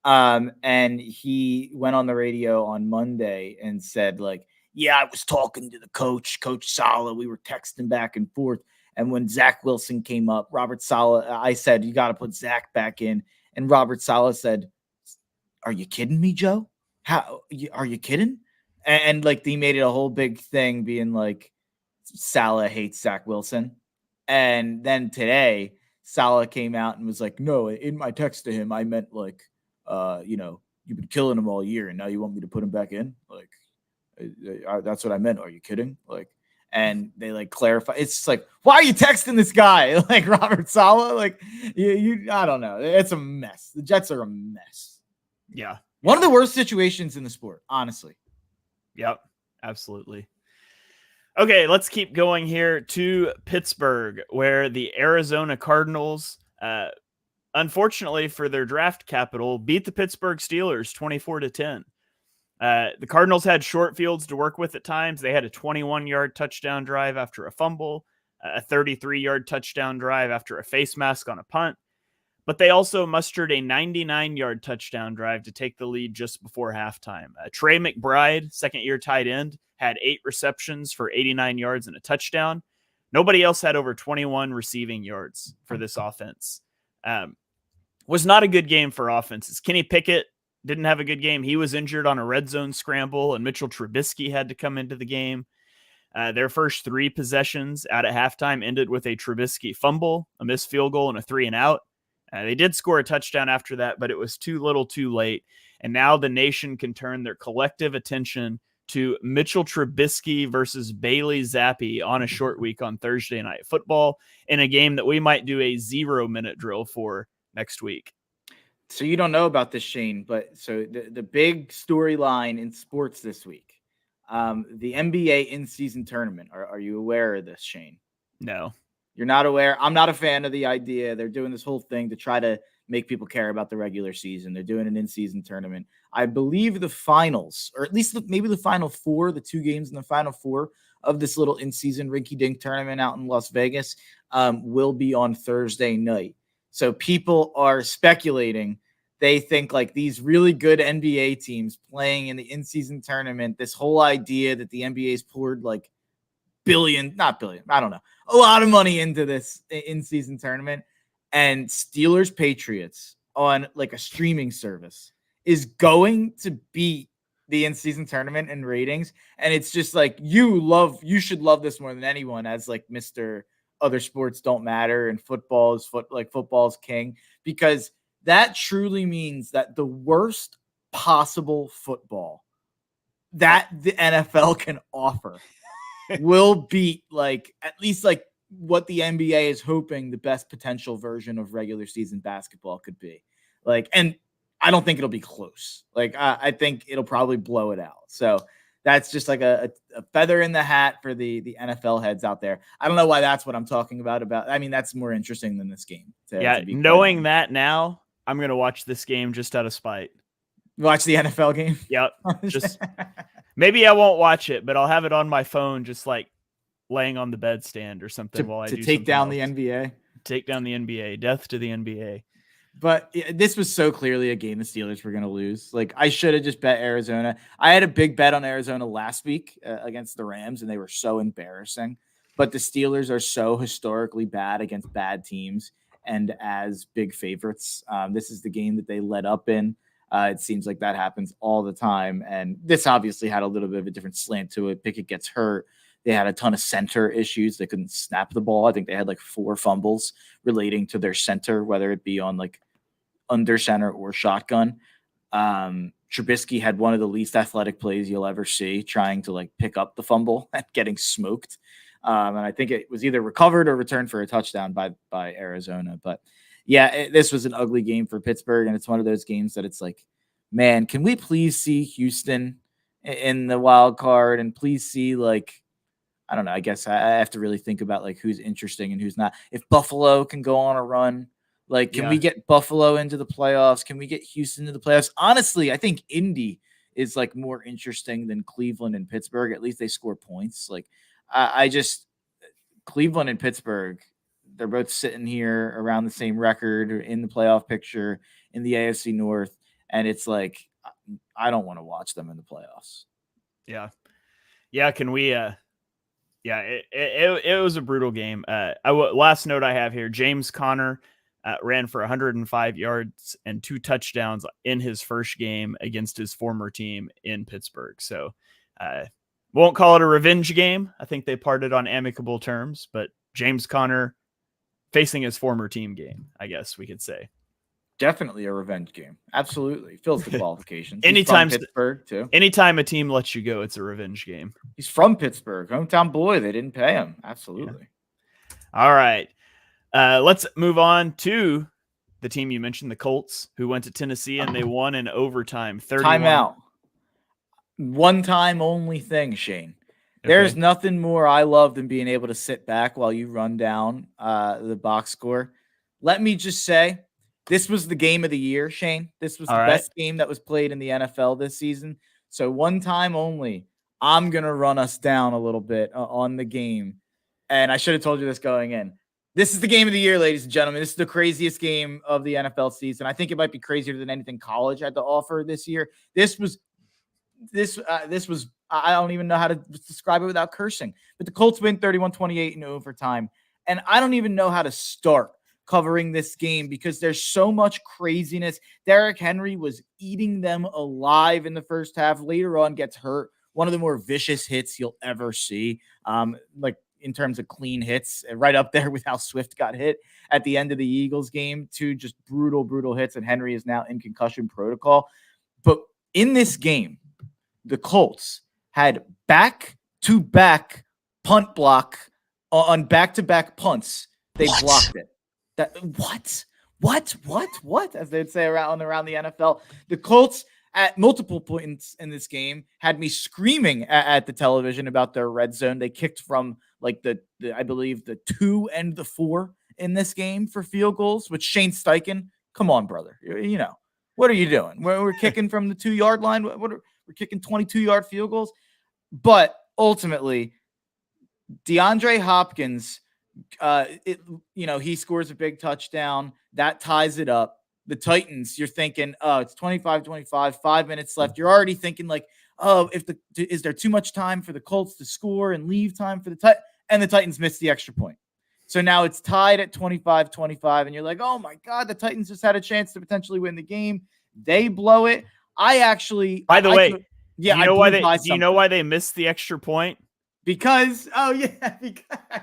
And he went on the radio on Monday and said, like, yeah, I was talking to the coach, Coach Saleh. We were texting back and forth. And when Zach Wilson came up, Robert Saleh, I said, you got to put Zach back in. And Robert Saleh said, are you kidding me, Joe? Are you kidding? And like, he made it a whole big thing being like, Saleh hates Zach Wilson. And then today, Saleh came out and was like, no, in my text to him, I meant like, you've been killing him all year and now you want me to put him back in? Like, that's what I meant. Are you kidding? Like, and they like clarify. It's just like, why are you texting this guy? Like Robert Saleh? Like, I don't know. It's a mess. The Jets are a mess. Yeah. One of the worst situations in the sport, honestly. Yep, absolutely. Okay, let's keep going here to Pittsburgh, where the Arizona Cardinals, unfortunately for their draft capital, beat the Pittsburgh Steelers 24-10. The Cardinals had short fields to work with at times. They had a 21-yard touchdown drive after a fumble, a 33-yard touchdown drive after a face mask on a punt. But they also mustered a 99-yard touchdown drive to take the lead just before halftime. Trey McBride, second-year tight end, had 8 receptions for 89 yards and a touchdown. Nobody else had over 21 receiving yards for this offense. Was not a good game for offenses. Kenny Pickett didn't have a good game. He was injured on a red zone scramble, and Mitchell Trubisky had to come into the game. Their first 3 possessions out at halftime ended with a Trubisky fumble, a missed field goal, and a 3-and-out. They did score a touchdown after that, but it was too little too late. And now the nation can turn their collective attention to Mitchell Trubisky versus Bailey Zappi on a short week on Thursday Night Football in a game that we might do a 0-minute drill for next week. So you don't know about this, Shane, but so the big storyline in sports this week, the NBA in-season tournament. Are you aware of this, Shane? No. You're not aware? I'm not a fan of the idea. They're doing this whole thing to try to make people care about the regular season. They're doing an in-season tournament. I believe the finals, or at least maybe the final 4, the 2 games in the final 4 of this little in-season rinky-dink tournament out in Las Vegas, will be on Thursday night. So people are speculating. They think like these really good NBA teams playing in the in-season tournament, this whole idea that the NBA's poured like not billion, I don't know, a lot of money into this in-season tournament, and Steelers Patriots on like a streaming service is going to beat the in-season tournament in ratings. And it's just like, you should love this more than anyone, as like Mr. Other sports don't matter and football's king, because that truly means that the worst possible football that the NFL can offer will beat like at least like what the NBA is hoping the best potential version of regular season basketball could be. Like, and I don't think it'll be close. Like, I think it'll probably blow it out. So that's just like a feather in the hat for the NFL heads out there. I don't know why that's what I'm talking about. I mean, that's more interesting than this game. To be knowing that now, I'm going to watch this game just out of spite. Watch the NFL game? Yep. Just maybe I won't watch it, but I'll have it on my phone, just like laying on the bedstand or something while I do take down the NBA. Take down the NBA. Death to the NBA. But this was so clearly a game the Steelers were going to lose. Like, I should have just bet Arizona. I had a big bet on Arizona last week against the Rams, and they were so embarrassing. But the Steelers are so historically bad against bad teams and as big favorites. This is the game that they led up in. It seems like that happens all the time. And this obviously had a little bit of a different slant to it. Pickett gets hurt. They had a ton of center issues. They couldn't snap the ball. I think they had like 4 fumbles relating to their center, whether it be on like under center or shotgun. Trubisky had one of the least athletic plays you'll ever see, trying to like pick up the fumble and getting smoked. And I think it was either recovered or returned for a touchdown by Arizona. But yeah, this was an ugly game for Pittsburgh. And it's one of those games that it's like, man, can we please see Houston in the wild card, and please see like, I don't know, I guess I have to really think about like who's interesting and who's not. If Buffalo can go on a run, like, can we get Buffalo into the playoffs? Can we get Houston into the playoffs? Honestly, I think Indy is like more interesting than Cleveland and Pittsburgh. At least they score points. Like, I just, Cleveland and Pittsburgh, they're both sitting here around the same record in the playoff picture in the AFC North. And it's like, I don't want to watch them in the playoffs. Yeah. Yeah. Can we, Yeah, it was a brutal game. Last note I have here: James Conner ran for 105 yards and 2 touchdowns in his first game against his former team in Pittsburgh. So, won't call it a revenge game. I think they parted on amicable terms, but James Conner facing his former team game, I guess we could say. Definitely a revenge game. Absolutely. Fills the qualifications. Anytime, He's from Pittsburgh, too. Anytime a team lets you go, it's a revenge game. He's from Pittsburgh. Hometown boy. They didn't pay him. Absolutely. Yeah. All right. Let's move on to the team you mentioned, the Colts, who went to Tennessee and they won in overtime. 31. Timeout. One time only thing, Shane. There's nothing more I love than being able to sit back while you run down the box score. Let me just say, this was the game of the year, Shane. This was the best game that was played in the NFL this season. So one time only, I'm going to run us down a little bit on the game. And I should have told you this going in. This is the game of the year, ladies and gentlemen. This is the craziest game of the NFL season. I think it might be crazier than anything college had to offer this year. This was I don't even know how to describe it without cursing. But the Colts win 31-28 in overtime. And I don't even know how to start covering this game because there's so much craziness. Derrick Henry was eating them alive in the first half. Later on gets hurt. One of the more vicious hits you'll ever see. Like in terms of clean hits, right up there with how Swift got hit at the end of the Eagles game. 2 just brutal hits, and Henry is now in concussion protocol. But in this game, the Colts had back-to-back punt block on back-to-back punts. They blocked it. What? As they'd say around the NFL. The Colts at multiple points in this game had me screaming at the television about their red zone. They kicked from like I believe the 2 and the 4 in this game for field goals, which Shane Steichen, come on, brother. You know, what are you doing? We're kicking from the 2-yard line. We're kicking 22-yard field goals. But ultimately, DeAndre Hopkins, he scores a big touchdown. That ties it up. The Titans, you're thinking, oh, it's 25-25, 5 minutes left. You're already thinking like, oh, is there too much time for the Colts to score and leave time for the Titans? And the Titans missed the extra point. So now it's tied at 25-25, and you're like, oh my God, the Titans just had a chance to potentially win the game. They blow it. By the way, do you know why they missed the extra point? Because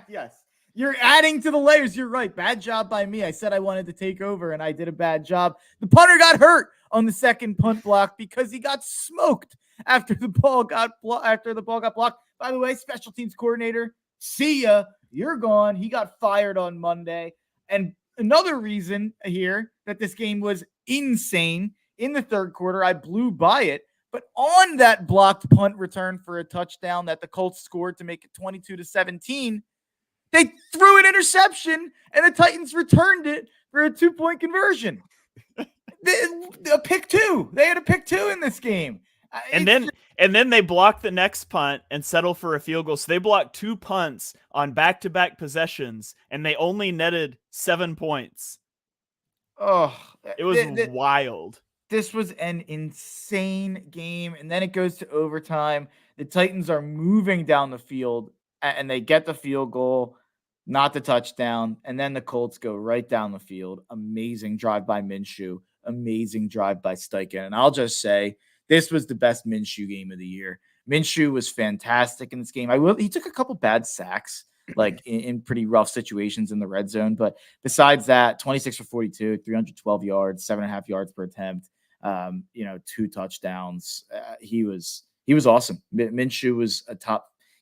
yes. You're adding to the layers. You're right. Bad job by me. I said I wanted to take over, and I did a bad job. The punter got hurt on the second punt block because he got smoked after the ball got blocked. By the way, special teams coordinator, see ya. You're gone. He got fired on Monday. And another reason here that this game was insane in the third quarter, I blew by it. But on that blocked punt return for a touchdown that the Colts scored to make it 22-17, they threw an interception, and the Titans returned it for a 2-point conversion. A pick 2. They had a pick 2 in this game. And then they blocked the next punt and settle for a field goal. So they blocked 2 punts on back-to-back possessions, and they only netted 7 points. Oh, it was wild. This was an insane game, and then it goes to overtime. The Titans are moving down the field, and they get the field goal, not the touchdown, and then the Colts go right down the field. Amazing drive by Minshew, amazing drive by Steichen, and I'll just say this was the best Minshew game of the year. Minshew was fantastic in this game. He took a couple bad sacks, like in pretty rough situations in the red zone, but besides that, 26 for 42, 312 yards, 7.5 yards per attempt. 2 touchdowns. He was awesome. Minshew was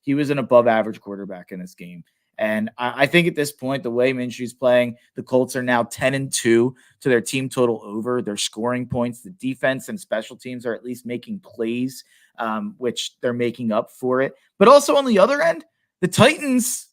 he was an above average quarterback in this game. And I think at this point, the way Minshew's playing, the Colts are now 10-2 to their team total over. They're scoring points. The defense and special teams are at least making plays, which they're making up for it. But also on the other end, the Titans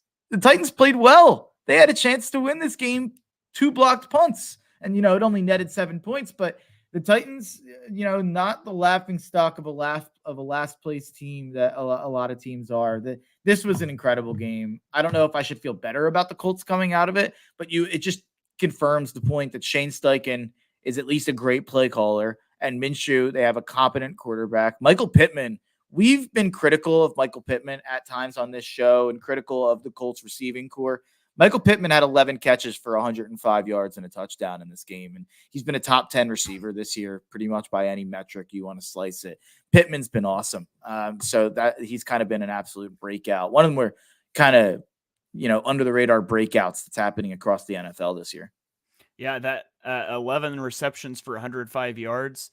played well. They had a chance to win this game, 2 blocked punts. And, it only netted 7 points, but the Titans, not the laughing stock of a last place team that a lot of teams are. This was an incredible game. I don't know if I should feel better about the Colts coming out of it, but it just confirms the point that Shane Steichen is at least a great play caller, and Minshew, they have a competent quarterback. Michael Pittman we've been critical of Michael Pittman at times on this show and critical of the Colts receiving core. Michael Pittman had 11 catches for 105 yards and a touchdown in this game. And he's been a top 10 receiver this year, pretty much by any metric you want to slice it. Pittman's been awesome. So that he's kind of been an absolute breakout. One of them were kind of, under the radar breakouts that's happening across the NFL this year. Yeah, that 11 receptions for 105 yards.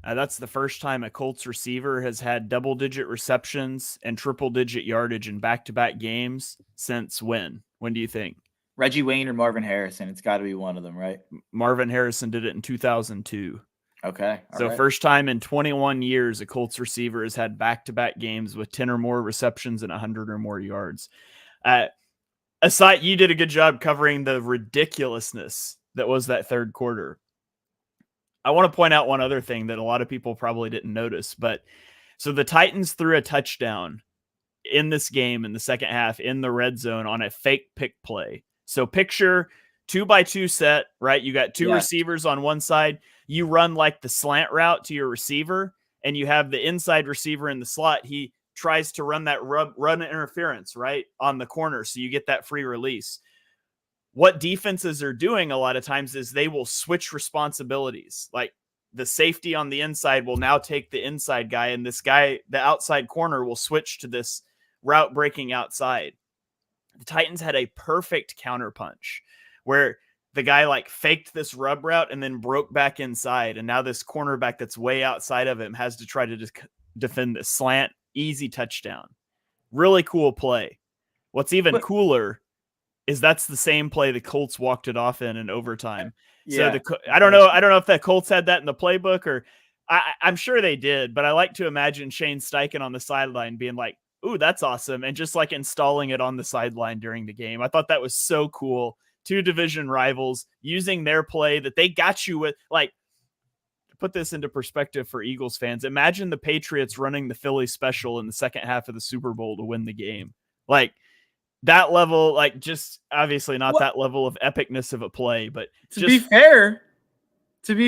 That's the first time a Colts receiver has had double-digit receptions and triple-digit yardage in back-to-back games since when? When do you think? Reggie Wayne or Marvin Harrison? It's got to be one of them, right? Marvin Harrison did it in 2002. Okay. So first time in 21 years a Colts receiver has had back-to-back games with 10 or more receptions and 100 or more yards. Aside, you did a good job covering the ridiculousness that was that third quarter. I want to point out one other thing that a lot of people probably didn't notice, but so the Titans threw a touchdown in this game in the second half in the red zone on a fake pick play. So picture 2x2 set, right? You got two receivers on one side. You run like the slant route to your receiver, and you have the inside receiver in the slot. He tries to run that run interference, right, on the corner, so you get that free release. What defenses are doing a lot of times is they will switch responsibilities. Like the safety on the inside will now take the inside guy, and this guy, the outside corner, will switch to this route breaking outside. The Titans had a perfect counterpunch where the guy like faked this rub route and then broke back inside. And now this cornerback that's way outside of him has to try to defend this slant, easy touchdown. Really cool play. What's even cooler is that's the same play the Colts walked it off in overtime. Yeah. So I don't know if the Colts had that in the playbook, or I'm sure they did, but I like to imagine Shane Steichen on the sideline being like, "Ooh, that's awesome," and just like installing it on the sideline during the game. I thought that was so cool. Two division rivals using their play that they got you with. Like, to put this into perspective for Eagles fans, imagine the Patriots running the Philly special in the second half of the Super Bowl to win the game. Like, that level, like, just obviously not that level of epicness of a play, but to be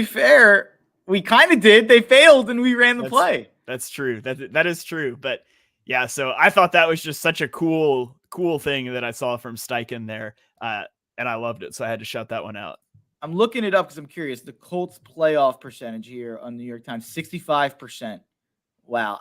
fair, we kind of did. They failed and we ran the play. That's true. That is true. But yeah, so I thought that was just such a cool thing that I saw from Steichen there. And I loved it. So I had to shout that one out. I'm looking it up because I'm curious. The Colts playoff percentage here on New York Times, 65%. Wow.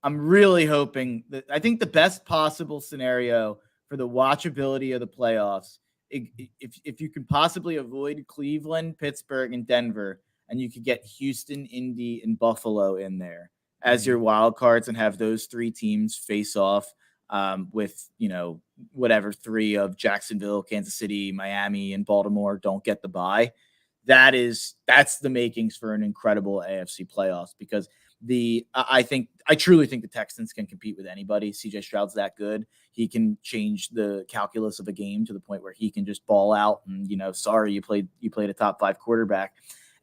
I'm really hoping that I think the best possible scenario for the watchability of the playoffs, if you can possibly avoid Cleveland, Pittsburgh, and Denver, and you could get Houston, Indy, and Buffalo in there as your wild cards and have those three teams face off with, whatever three of Jacksonville, Kansas City, Miami, and Baltimore don't get the bye. That's the makings for an incredible AFC playoffs, because I truly think the Texans can compete with anybody. CJ Stroud's that good. He can change the calculus of a game to the point where he can just ball out and, sorry, you played a top 5 quarterback.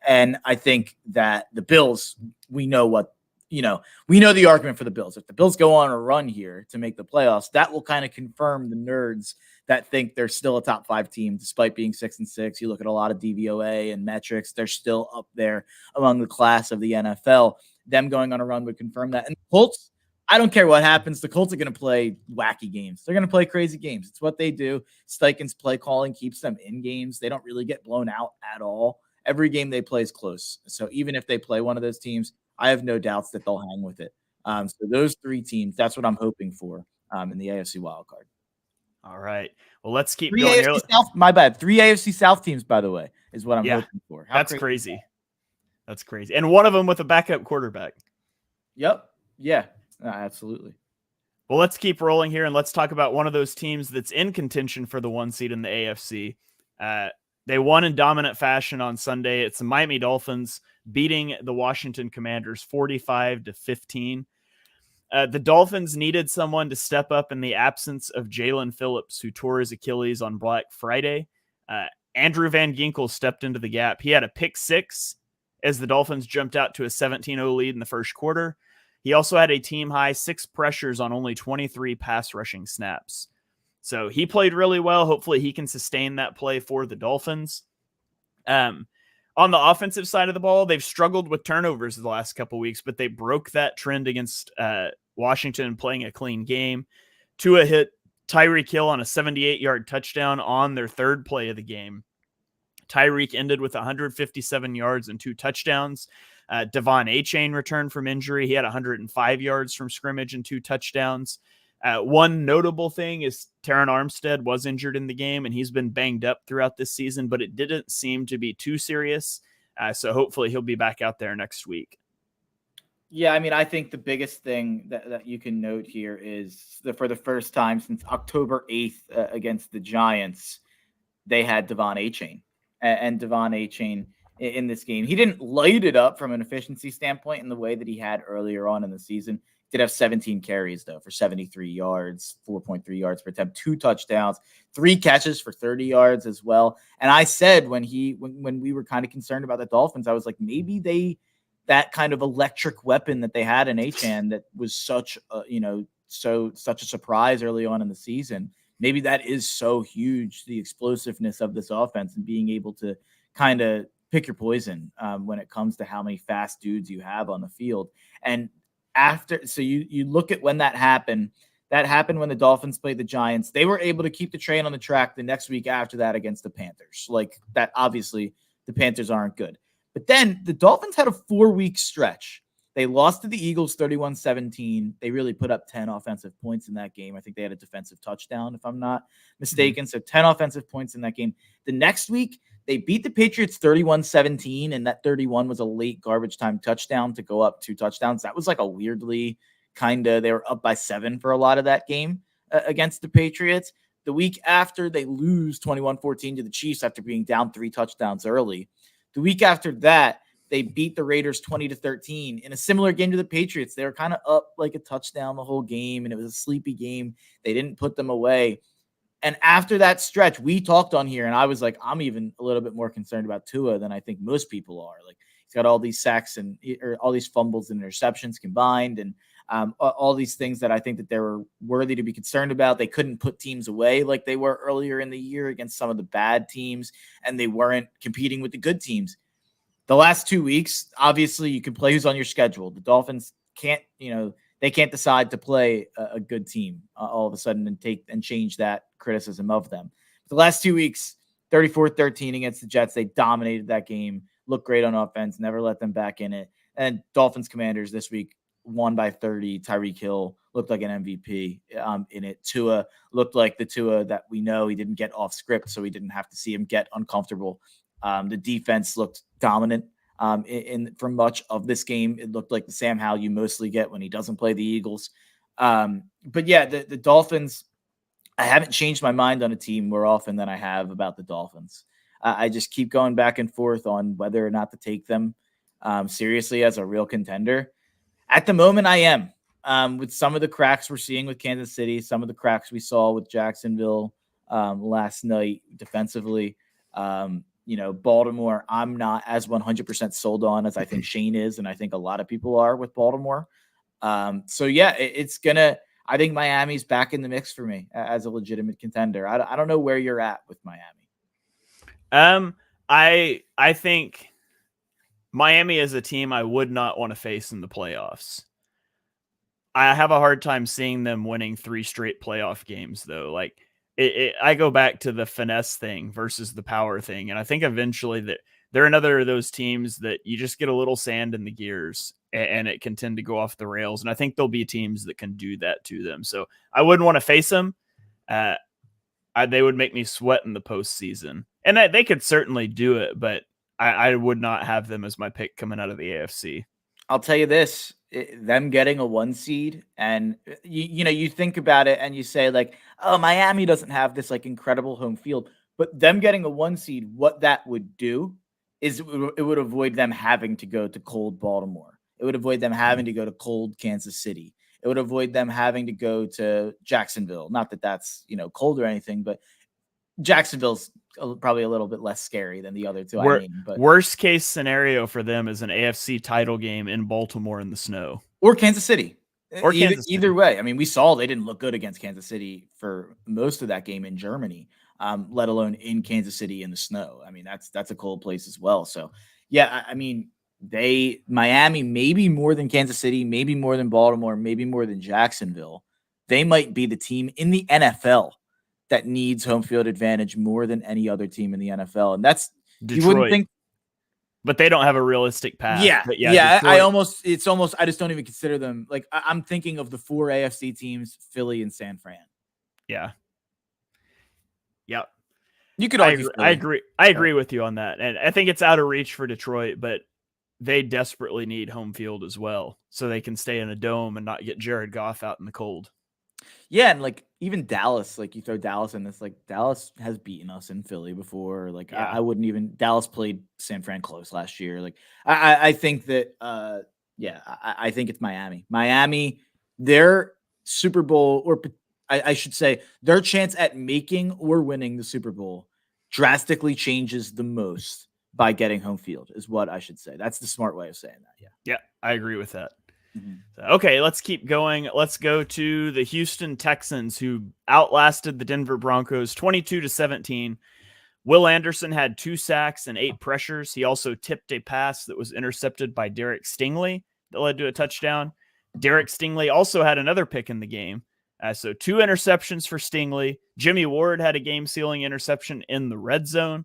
And I think that the Bills, we know the argument for the Bills. If the Bills go on a run here to make the playoffs, that will kind of confirm the nerds that think they're still a top 5 team, despite being 6-6. You look at a lot of DVOA and metrics, they're still up there among the class of the NFL. Them going on a run would confirm that. And the Colts, I don't care what happens. The Colts are going to play wacky games. They're going to play crazy games. It's what they do. Steichen's play calling keeps them in games. They don't really get blown out at all. Every game they play is close. So even if they play one of those teams, I have no doubts that they'll hang with it. So those 3 teams, that's what I'm hoping for in the AFC wildcard. All right. Well, let's keep going here. My bad. 3 AFC South teams, by the way, is what I'm hoping for. That's crazy. That's crazy. And one of them with a backup quarterback. Yep. Yeah, absolutely. Well, let's keep rolling here, and let's talk about one of those teams that's in contention for the 1 seed in the AFC. They won in dominant fashion on Sunday. It's the Miami Dolphins beating the Washington Commanders 45-15. The Dolphins needed someone to step up in the absence of Jalen Phillips, who tore his Achilles on Black Friday. Andrew Van Ginkel stepped into the gap. He had a pick 6 as the Dolphins jumped out to a 17-0 lead in the first quarter. He also had a team-high 6 pressures on only 23 pass rushing snaps. So he played really well. Hopefully he can sustain that play for the Dolphins. On the offensive side of the ball, they've struggled with turnovers the last couple weeks, but they broke that trend against Washington playing a clean game. Tua hit Tyreek Hill on a 78-yard touchdown on their third play of the game. Tyreek ended with 157 yards and 2 touchdowns. Devon Achane returned from injury. He had 105 yards from scrimmage and 2 touchdowns. One notable thing is Terron Armstead was injured in the game, and he's been banged up throughout this season, but it didn't seem to be too serious. So hopefully he'll be back out there next week. Yeah, I mean, I think the biggest thing that you can note here is that for the first time since October 8th against the Giants, they had Devon Achane. And Devon Achane in this game, he didn't light it up from an efficiency standpoint in the way that he had earlier on in the season. Did have 17 carries, though, for 73 yards, 4.3 yards per attempt, 2 touchdowns, 3 catches for 30 yards as well. And I said when we were kind of concerned about the Dolphins, I was like, maybe that kind of electric weapon that they had in Achane that was such a surprise early on in the season. Maybe that is so huge, the explosiveness of this offense and being able to kind of pick your poison when it comes to how many fast dudes you have on the field. And so you look at when that happened when the Dolphins played the Giants. They were able to keep the train on the track the next week after that against the Panthers. Like that, obviously the Panthers aren't good. But then the Dolphins had a 4-week stretch. They lost to the Eagles 31-17. They really put up 10 offensive points in that game. I think they had a defensive touchdown, if I'm not mistaken. So 10 offensive points in that game. The next week, they beat the Patriots 31-17, and that 31 was a late garbage time touchdown to go up 2 touchdowns. That was like a weirdly they were up by 7 for a lot of that game against the Patriots. The week after, they lose 21-14 to the Chiefs after being down 3 touchdowns early. The week after that, they beat the Raiders 20-13 in a similar game to the Patriots. They were kind of up like a touchdown the whole game, and it was a sleepy game. They didn't put them away. And after that stretch, we talked on here, and I was like, I'm even a little bit more concerned about Tua than I think most people are. Like, he's got all these sacks or all these fumbles and interceptions combined, and all these things that I think that they were worthy to be concerned about. They couldn't put teams away like they were earlier in the year against some of the bad teams, and they weren't competing with the good teams. The last 2 weeks, obviously, you can play who's on your schedule. The Dolphins can't decide to play a good team all of a sudden and change that criticism of them. The last 2 weeks, 34-13 against the Jets, they dominated that game, looked great on offense, never let them back in it. And Dolphins Commanders this week won by 30. Tyreek Hill looked like an MVP in it. Tua looked like the Tua that we know. He didn't get off script, so we didn't have to see him get uncomfortable. The defense looked dominant for much of this game. It looked like the Sam Howell you mostly get when he doesn't play the Eagles. But yeah, the Dolphins, I haven't changed my mind on a team more often than I have about the Dolphins. I just keep going back and forth on whether or not to take them seriously as a real contender. At the moment, I am. With some of the cracks we're seeing with Kansas City, some of the cracks we saw with Jacksonville last night defensively. Baltimore, I'm not as 100% sold on as I think Shane is, and I think a lot of people are with Baltimore. So yeah, I think Miami's back in the mix for me as a legitimate contender. I don't know where you're at with Miami. I think Miami is a team I would not want to face in the playoffs. I have a hard time seeing them winning 3 straight playoff games, though. Like, I go back to the finesse thing versus the power thing, and I think eventually that they're another of those teams that you just get a little sand in the gears, and it can tend to go off the rails. And I think there'll be teams that can do that to them. So I wouldn't want to face them. They would make me sweat in the postseason, and they could certainly do it, but I would not have them as my pick coming out of the AFC. I'll tell you this, them getting a 1 seed, and you think about it and you say like, oh, Miami doesn't have this like incredible home field, but them getting a 1 seed, what that would do is it would avoid them having to go to cold Baltimore. It would avoid them having to go to cold Kansas City. It would avoid them having to go to Jacksonville. Not that that's, cold or anything, but Jacksonville's probably a little bit less scary than the other two. But worst case scenario for them is an AFC title game in Baltimore in the snow, or Kansas City. or Kansas City. Either way, I mean, we saw they didn't look good against Kansas City for most of that game in Germany, let alone in Kansas City in the snow. I mean, that's a cold place as well. So, yeah, I mean, Miami, maybe more than Kansas City, maybe more than Baltimore, maybe more than Jacksonville. They might be the team in the NFL that needs home field advantage more than any other team in the NFL. And that's, Detroit. you wouldn't think. But they don't have a realistic path. Yeah, but yeah. Detroit, I just don't even consider them. Like, I'm thinking of the 4 AFC teams: Philly and San Fran. Yeah. Yep. You could argue. I agree with you on that, and I think it's out of reach for Detroit, but they desperately need home field as well, so they can stay in a dome and not get Jared Goff out in the cold. Yeah, and like even Dallas, like you throw Dallas in this, like Dallas has beaten us in Philly before. Like Yeah. I wouldn't even. Dallas played San Fran close last year. Like I think that I think it's Miami. Miami, their Super Bowl, or I should say their chance at making or winning the Super Bowl drastically changes the most by getting home field, is what I should say. That's the smart way of saying that. Yeah, I agree with that. Mm-hmm. Okay, let's keep going. Let's go to the Houston Texans, who outlasted the Denver Broncos 22-17. Will Anderson had 2 sacks and 8 pressures. He also tipped a pass that was intercepted by Derek Stingley that led to a touchdown. Derek Stingley also had another pick in the game. So 2 interceptions for Stingley. Jimmy Ward had a game-sealing interception in the red zone.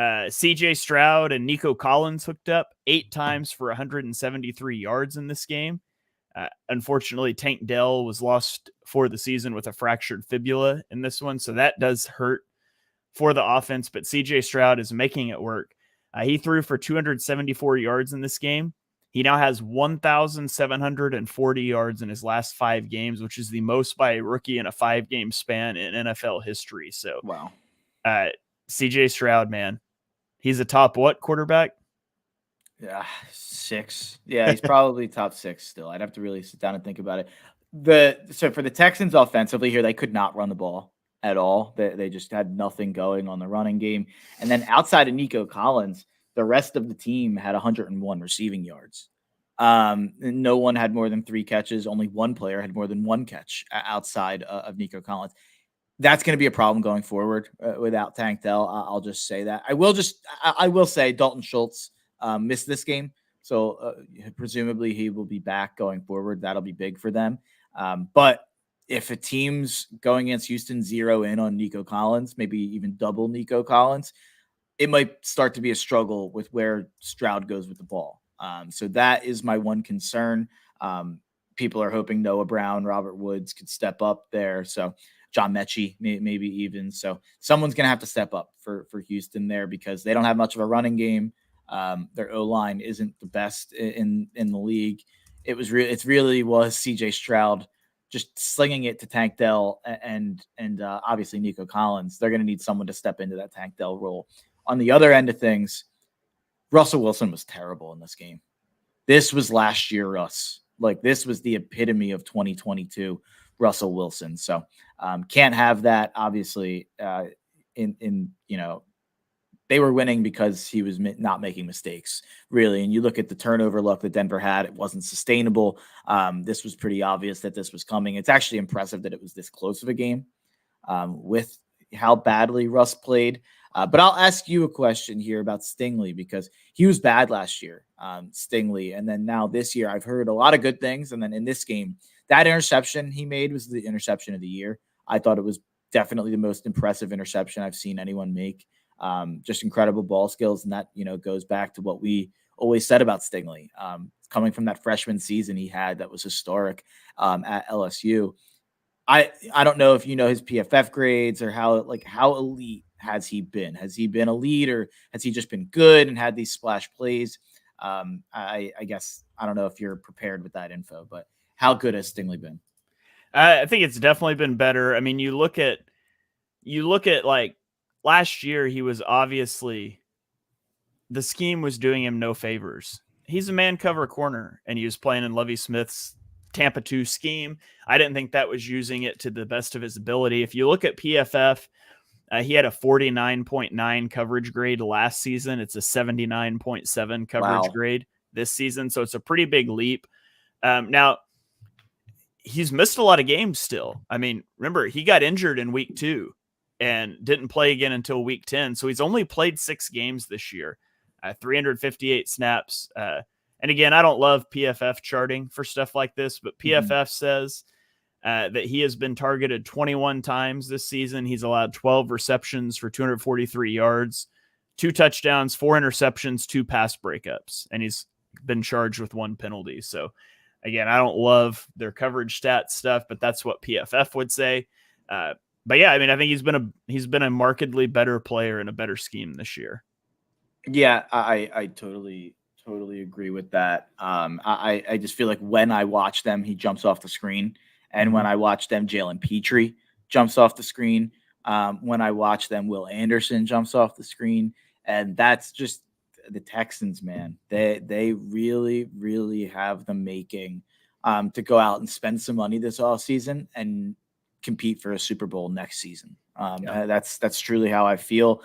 CJ Stroud and Nico Collins hooked up 8 times for 173 yards in this game. Unfortunately, Tank Dell was lost for the season with a fractured fibula in this one, so that does hurt for the offense, but CJ Stroud is making it work. He threw for 274 yards in this game. He now has 1,740 yards in his last 5 games, which is the most by a rookie in a 5-game span in NFL history. So, wow. CJ Stroud, man, he's a top what quarterback? Yeah, 6. Yeah, he's probably top 6 still. I'd have to really sit down and think about it. So for the Texans offensively here, they could not run the ball at all. They just had nothing going on the running game. And then outside of Nico Collins, the rest of the team had 101 receiving yards. No one had more than 3 catches. Only one player had more than 1 catch outside of Nico Collins. That's going to be a problem going forward without Tank Dell. I'll just say that. I will say Dalton Schultz missed this game. So presumably he will be back going forward. That'll be big for them. But if a team's going against Houston, 0 in on Nico Collins, maybe even double Nico Collins, it might start to be a struggle with where Stroud goes with the ball. So that is my one concern. People are hoping Noah Brown, Robert Woods could step up there. So John Mechie, maybe even. So someone's going to have to step up for Houston there, because they don't have much of a running game. Their O-line isn't the best in the league. It really was CJ Stroud just slinging it to Tank Dell and obviously Nico Collins. They're going to need someone to step into that Tank Dell role. On the other end of things, Russell Wilson was terrible in this game. This was last year, Russ. Like, this was the epitome of 2022 Russell Wilson. So can't have that, obviously, they were winning because he was not making mistakes, really. And you look at the turnover luck that Denver had, it wasn't sustainable. This was pretty obvious that this was coming. It's actually impressive that it was this close of a game with how badly Russ played. But I'll ask you a question here about Stingley, because he was bad last year, Stingley. And then now this year, I've heard a lot of good things. And then in this game, that interception he made was the interception of the year. I thought it was definitely the most impressive interception I've seen anyone make. Just incredible ball skills. And that, goes back to what we always said about Stingley. Coming from that freshman season he had that was historic at LSU. I don't know if you know his PFF grades or how elite has he been? Has he been elite, or has he just been good and had these splash plays? I guess I don't know if you're prepared with that info, but how good has Stingley been? I think it's definitely been better. I mean, you look at like last year, he was obviously, the scheme was doing him no favors. He's a man cover corner, and he was playing in Lovie Smith's Tampa 2 scheme. I didn't think that was using it to the best of his ability. If you look at PFF, he had a 49.9 coverage grade last season. It's a 79.7 coverage grade this season. So it's a pretty big leap. Now, he's missed a lot of games still. I mean, remember, he got injured in week 2 and didn't play again until week 10. So he's only played 6 games this year, 358 snaps. And again, I don't love PFF charting for stuff like this, but PFF says that he has been targeted 21 times this season. He's allowed 12 receptions for 243 yards, 2 touchdowns, 4 interceptions, 2 pass breakups, and he's been charged with 1 penalty. So again, I don't love their coverage stats stuff, but that's what PFF would say. But yeah, I mean, I think he's been a markedly better player in a better scheme this year. Yeah, I totally agree with that. I just feel like when I watch them, he jumps off the screen, and when I watch them, Jalen Petrie jumps off the screen. When I watch them, Will Anderson jumps off the screen, and that's just the Texans, man. They really have the making to go out and spend some money this offseason and compete for a Super Bowl next season. That's truly how I feel.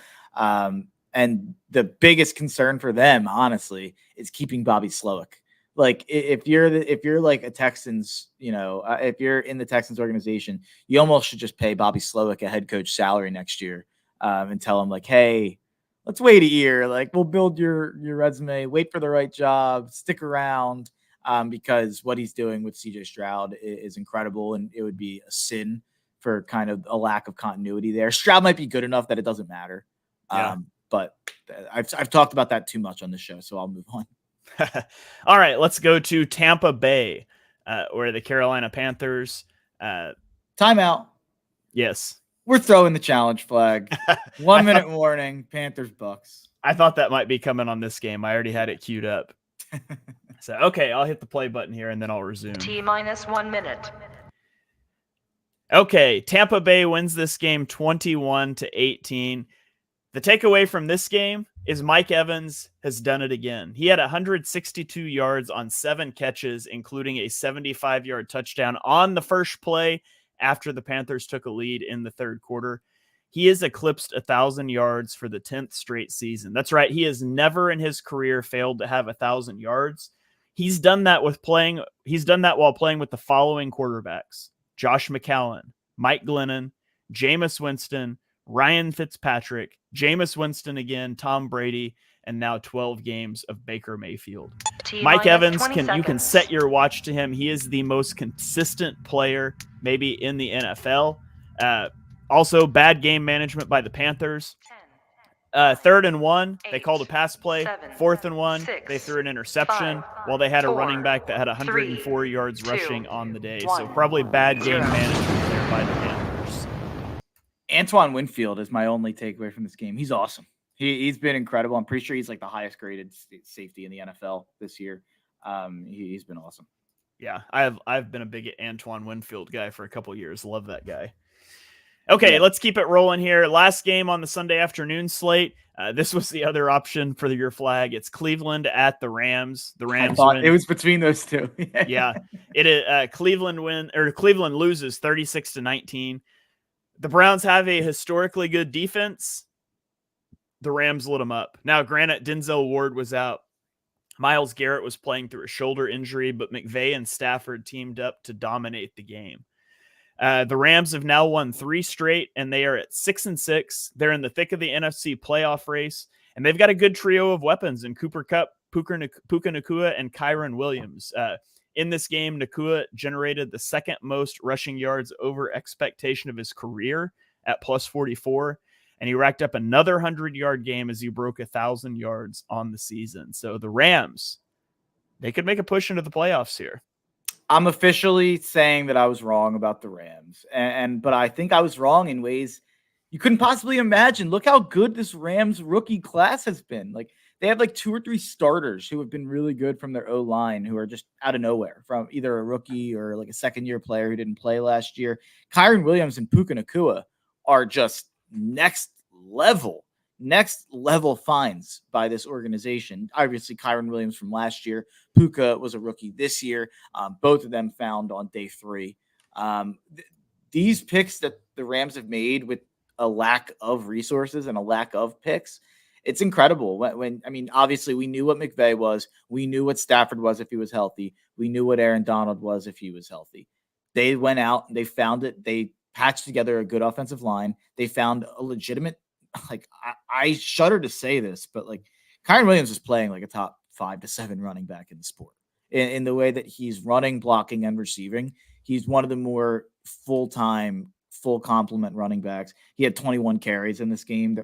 And the biggest concern for them, honestly, is keeping Bobby Slowick. Like if you're like a Texans, if you're in the Texans organization, you almost should just pay Bobby Slowick a head coach salary next year and tell him like, hey, let's wait a year. Like we'll build your resume, wait for the right job, stick around because what he's doing with CJ Stroud is incredible. And it would be a sin for kind of a lack of continuity there. Stroud might be good enough that it doesn't matter. Yeah. But I've talked about that too much on the show, so I'll move on. All right, let's go to Tampa Bay, where the Carolina Panthers. Timeout. Yes. We're throwing the challenge flag. 1 minute warning, Panthers Bucks. I thought that might be coming on this game. I already had it queued up. So, okay, I'll hit the play button here and then I'll resume. T-1 minute. Okay, Tampa Bay wins this game 21-18. The takeaway from this game is Mike Evans has done it again. He had 162 yards on 7 catches, including a 75-yard touchdown on the first play after the Panthers took a lead in the third quarter. He has eclipsed 1,000 yards for the 10th straight season. That's right. He has never in his career failed to have 1,000 yards. He's done that while playing with the following quarterbacks: Josh McCown, Mike Glennon, Jameis Winston, Ryan Fitzpatrick, Jameis Winston again, Tom Brady, and now 12 games of Baker Mayfield. Mike Evans, you can set your watch to him. He is the most consistent player maybe in the NFL. Also, bad game management by the Panthers. 3rd and 1, they called a pass play. 4th and 1, they threw an interception while they had a running back that had 104 yards rushing on the day. So probably bad game management there by the Panthers. Antoine Winfield is my only takeaway from this game. He's awesome. He's been incredible. I'm pretty sure he's like the highest graded safety in the NFL this year. He's been awesome. Yeah, I've been a big Antoine Winfield guy for a couple years. Love that guy. Okay, Let's keep it rolling here. Last game on the Sunday afternoon slate. This was the other option for your flag. It's Cleveland at the Rams. The Rams win. It was between those two. Yeah, it is. Cleveland loses 36-19. The Browns have a historically good defense. The Rams lit them up. Now, granted, Denzel Ward was out. Myles Garrett was playing through a shoulder injury, but McVay and Stafford teamed up to dominate the game. The Rams have now won 3 straight, and they are at 6-6. They're in the thick of the NFC playoff race, and they've got a good trio of weapons in Cooper Kupp, Puka Nacua, and Kyron Williams. In this game, Nacua generated the 2nd most rushing yards over expectation of his career at plus 44, and he racked up another 100-yard game as he broke 1,000 yards on the season. So the Rams, they could make a push into the playoffs here. I'm officially saying that I was wrong about the Rams, but I think I was wrong in ways you couldn't possibly imagine. Look how good this Rams rookie class has been. Like, they have like 2 or 3 starters who have been really good from their O-line who are just out of nowhere from either a rookie or like a second-year player who didn't play last year. Kyron Williams and Puka Nacua are just next level finds by this organization. Obviously, Kyron Williams from last year. Puka was a rookie this year. Both of them found on day 3. These picks that the Rams have made with a lack of resources and a lack of picks, it's incredible. When obviously we knew what McVay was. We knew what Stafford was if he was healthy. We knew what Aaron Donald was if he was healthy. They went out and they found it. They patched together a good offensive line. They found a legitimate, like, I shudder to say this, but like Kyren Williams is playing like a top 5 to 7 running back in the sport in the way that he's running, blocking, and receiving. He's one of the more full-time, full complement running backs. He had 21 carries in this game.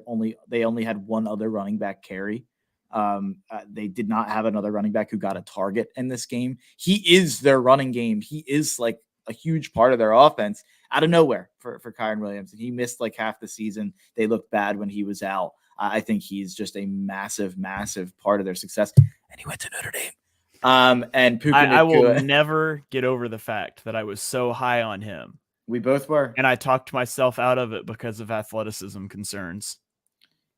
They only had one other running back carry. They did not have another running back who got a target in this game. He is their running game. He is like a huge part of their offense out of nowhere for Kyren Williams. He missed like half the season. They looked bad when he was out. I think he's just a massive, massive part of their success. And he went to Notre Dame. And Puka I will Nacua, never get over the fact that I was so high on him. we both were. And I talked myself out of it because of athleticism concerns.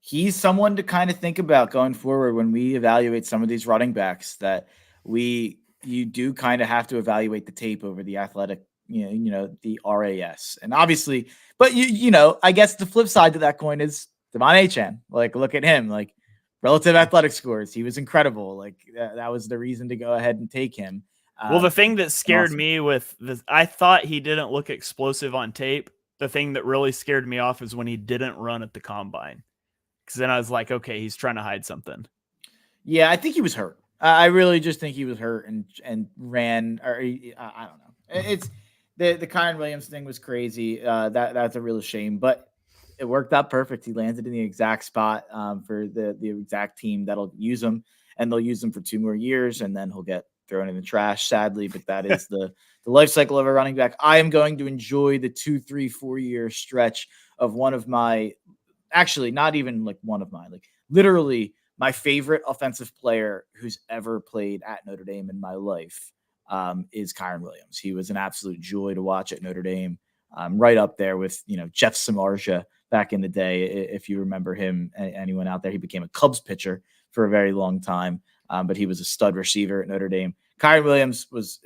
He's someone to kind of think about going forward when we evaluate some of these running backs, that you do kind of have to evaluate the tape over the athletic, the RAS. And obviously, but I guess the flip side to that coin is Devon Achane. Like, look at him, like relative athletic scores. He was incredible. Like that was the reason to go ahead and take him. Well, the thing that scared awesome. me with this, I thought he didn't look explosive on tape. The thing that really scared me off is when he didn't run at the combine. Because then I was like, okay, he's trying to hide something. Yeah, I think he was hurt. I really just think he was hurt and ran, or I don't know. It's the Kyren Williams thing was crazy. That's a real shame, but it worked out perfect. He landed in the exact spot for the exact team that'll use him, and they'll use him for 2 more years, and then he'll get thrown in the trash, sadly. But that is the life cycle of a running back. I am going to enjoy the 2, 3, 4 year stretch of one of my, actually not even like one of mine, like literally my favorite offensive player who's ever played at Notre Dame in my life is Kyren Williams. He was an absolute joy to watch at Notre Dame, right up there with, Jeff Samardzija back in the day. If you remember him, anyone out there, he became a Cubs pitcher for a very long time, but he was a stud receiver at Notre Dame. Kyren Williams was,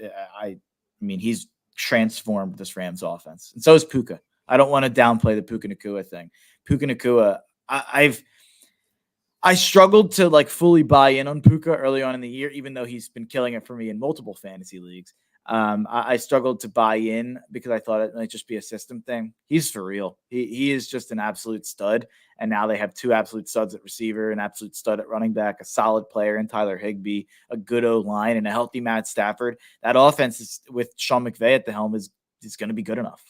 he's transformed this Rams offense. And so is Puka. I don't want to downplay the Puka Nacua thing. Puka Nacua, I struggled to like fully buy in on Puka early on in the year, even though he's been killing it for me in multiple fantasy leagues. I struggled to buy in because I thought it might just be a system thing. He's for real. He is just an absolute stud. And now they have 2 absolute studs at receiver, an absolute stud at running back, a solid player in Tyler Higbee, a good O-line, and a healthy Matt Stafford. That offense is, with Sean McVay at the helm, is going to be good enough.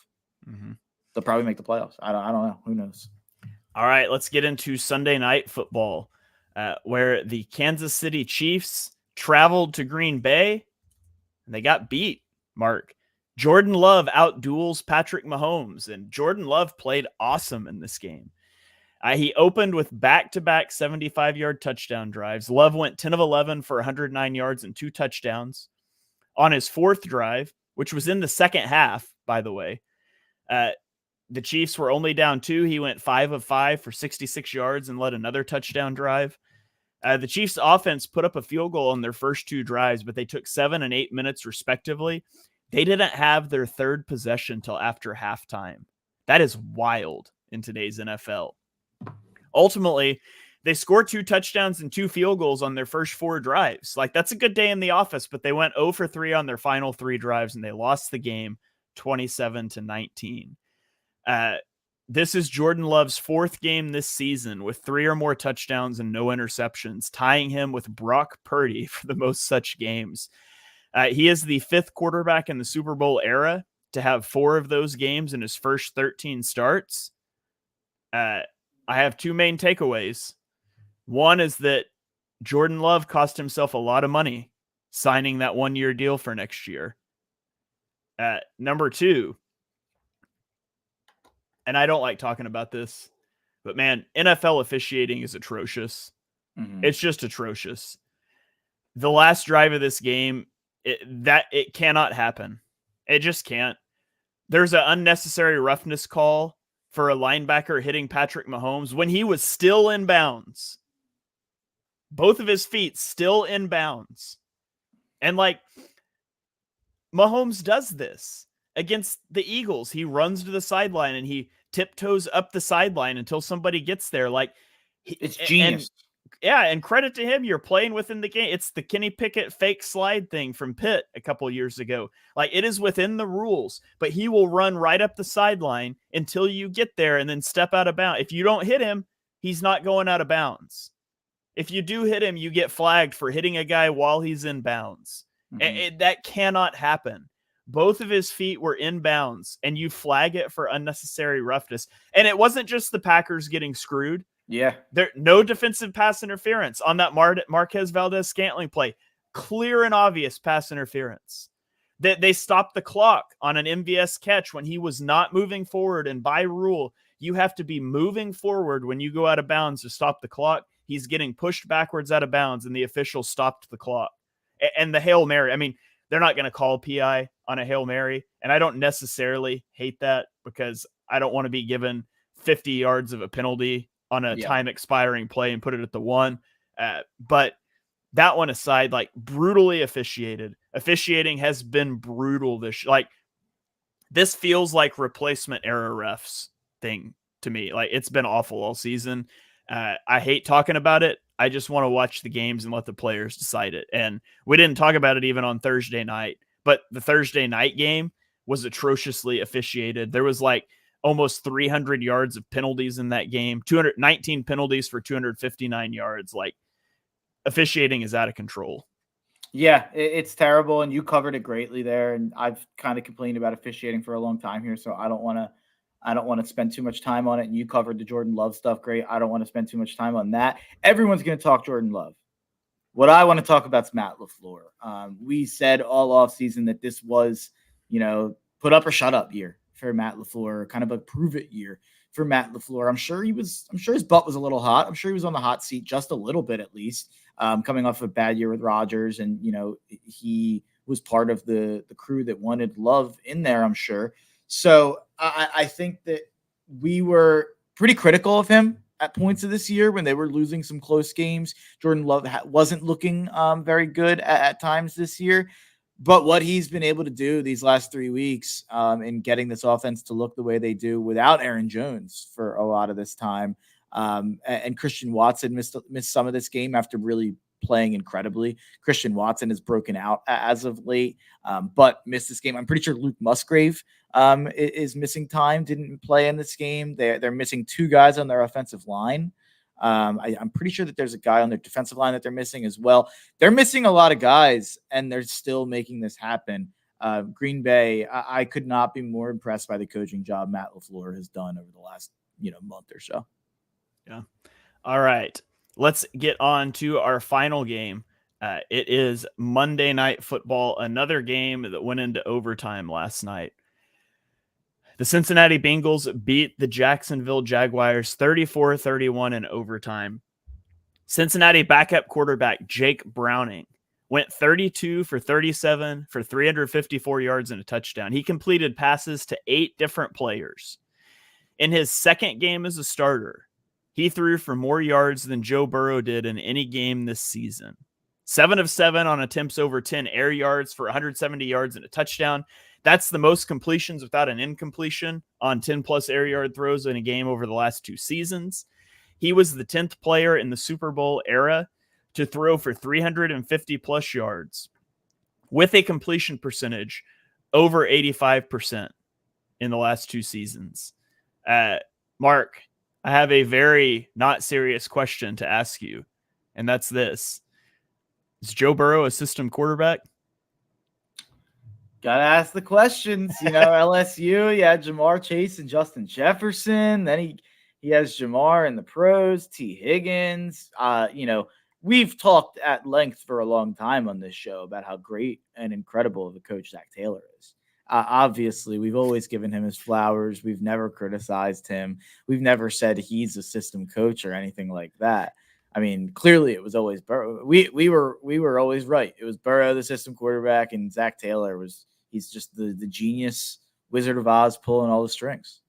Mm-hmm. They'll probably make the playoffs. I don't know. Who knows? All right, let's get into Sunday Night Football, where the Kansas City Chiefs traveled to Green Bay, and they got beat, Mark. Jordan Love outduels Patrick Mahomes, and Jordan Love played awesome in this game. He opened with back-to-back 75-yard touchdown drives. Love went 10 of 11 for 109 yards and 2 touchdowns. On his 4th drive, which was in the second half, by the way, the Chiefs were only down 2. He went 5 of 5 for 66 yards and led another touchdown drive. The Chiefs offense put up a field goal on their first 2 drives, but they took 7 and 8 minutes respectively. They didn't have their 3rd possession till after halftime. That is wild in today's NFL. Ultimately, they scored 2 touchdowns and 2 field goals on their first 4 drives. Like, that's a good day in the office, but they went 0 for 3 on their final 3 drives, and they lost the game 27-19. This is Jordan Love's 4th game this season with 3 or more touchdowns and no interceptions, tying him with Brock Purdy for the most such games. He is the 5th quarterback in the Super Bowl era to have 4 of those games in his first 13 starts. I have 2 main takeaways. One is that Jordan Love cost himself a lot of money signing that 1-year deal for next year. Number 2, and I don't like talking about this, but man, NFL officiating is atrocious. Mm-hmm. It's just atrocious. The last drive of this game, it cannot happen. It just can't. There's an unnecessary roughness call for a linebacker hitting Patrick Mahomes when he was still in bounds. Both of his feet still in bounds. And like, Mahomes does this against the Eagles. He runs to the sideline and he tiptoes up the sideline until somebody gets there. Like, it's genius. Yeah, and credit to him, you're playing within the game. It's the Kenny Pickett fake slide thing from Pitt a couple years ago. Like, it is within the rules, but he will run right up the sideline until you get there and then step out of bounds. If you don't hit him, he's not going out of bounds. If you do hit him, you get flagged for hitting a guy while he's in bounds. That cannot happen. Both of his feet were in bounds, and you flag it for unnecessary roughness. And it wasn't just the Packers getting screwed. Yeah. There, no defensive pass interference on that Marquez Valdez-Scantling play. Clear and obvious pass interference. They stopped the clock on an MVS catch when he was not moving forward. And by rule, you have to be moving forward when you go out of bounds to stop the clock. He's getting pushed backwards out of bounds, and the official stopped the clock. And the Hail Mary, I mean, they're not going to call PI on a Hail Mary. And I don't necessarily hate that because I don't want to be given 50 yards of a penalty on a time expiring play and put it at the 1. But that one aside, like, brutally officiated. Officiating has been brutal. This feels like replacement era refs thing to me. Like, it's been awful all season. I hate talking about it. I just want to watch the games and let the players decide it. And we didn't talk about it even on Thursday night, but the Thursday night game was atrociously officiated. There was like almost 300 yards of penalties in that game, 219 penalties for 259 yards. Like, officiating is out of control. Yeah, it's terrible. And you covered it greatly there. And I've kind of complained about officiating for a long time here. So I don't want to spend too much time on it. And you covered the Jordan Love stuff. Great. I don't want to spend too much time on that. Everyone's going to talk Jordan Love. What I want to talk about is Matt LaFleur. We said all offseason that this was, put up or shut up year for Matt LaFleur, kind of a prove it year for Matt LaFleur. I'm sure his butt was a little hot. I'm sure he was on the hot seat just a little bit, at least, coming off a bad year with Rodgers. And, he was part of the crew that wanted Love in there, I'm sure. So I think that we were pretty critical of him at points of this year when they were losing some close games. Jordan Love wasn't looking very good at times this year. But what he's been able to do these last 3 weeks in getting this offense to look the way they do without Aaron Jones for a lot of this time, and Christian Watson missed some of this game after really playing incredibly. Christian Watson has broken out as of late, but missed this game. I'm pretty sure Luke Musgrave is missing time, didn't play in this game. They're missing 2 guys on their offensive line. I'm pretty sure that there's a guy on their defensive line that they're missing as well. They're missing a lot of guys, and they're still making this happen. Green Bay, I could not be more impressed by the coaching job Matt LaFleur has done over the last month or so. Yeah. All right. Let's get on to our final game. It is Monday Night Football, another game that went into overtime last night. The Cincinnati Bengals beat the Jacksonville Jaguars 34-31 in overtime. Cincinnati backup quarterback Jake Browning went 32 for 37 for 354 yards and a touchdown. He completed passes to 8 different players. In his second game as a starter, he threw for more yards than Joe Burrow did in any game this season. 7 of 7 on attempts over 10 air yards for 170 yards and a touchdown. That's the most completions without an incompletion on 10-plus air yard throws in a game over the last 2 seasons. He was the 10th player in the Super Bowl era to throw for 350-plus yards with a completion percentage over 85% in the last 2 seasons. Mark, I have a very not serious question to ask you, and that's this. Is Joe Burrow a system quarterback? Gotta ask the questions. LSU, Jamar Chase and Justin Jefferson. Then he has Jamar in the pros, T. Higgins. We've talked at length for a long time on this show about how great and incredible of a coach Zach Taylor is. Obviously, we've always given him his flowers. We've never criticized him. We've never said he's a system coach or anything like that. I mean, clearly it was always Burrow. We were always right. It was Burrow, the system quarterback, and Zach Taylor he's just the genius Wizard of Oz pulling all the strings.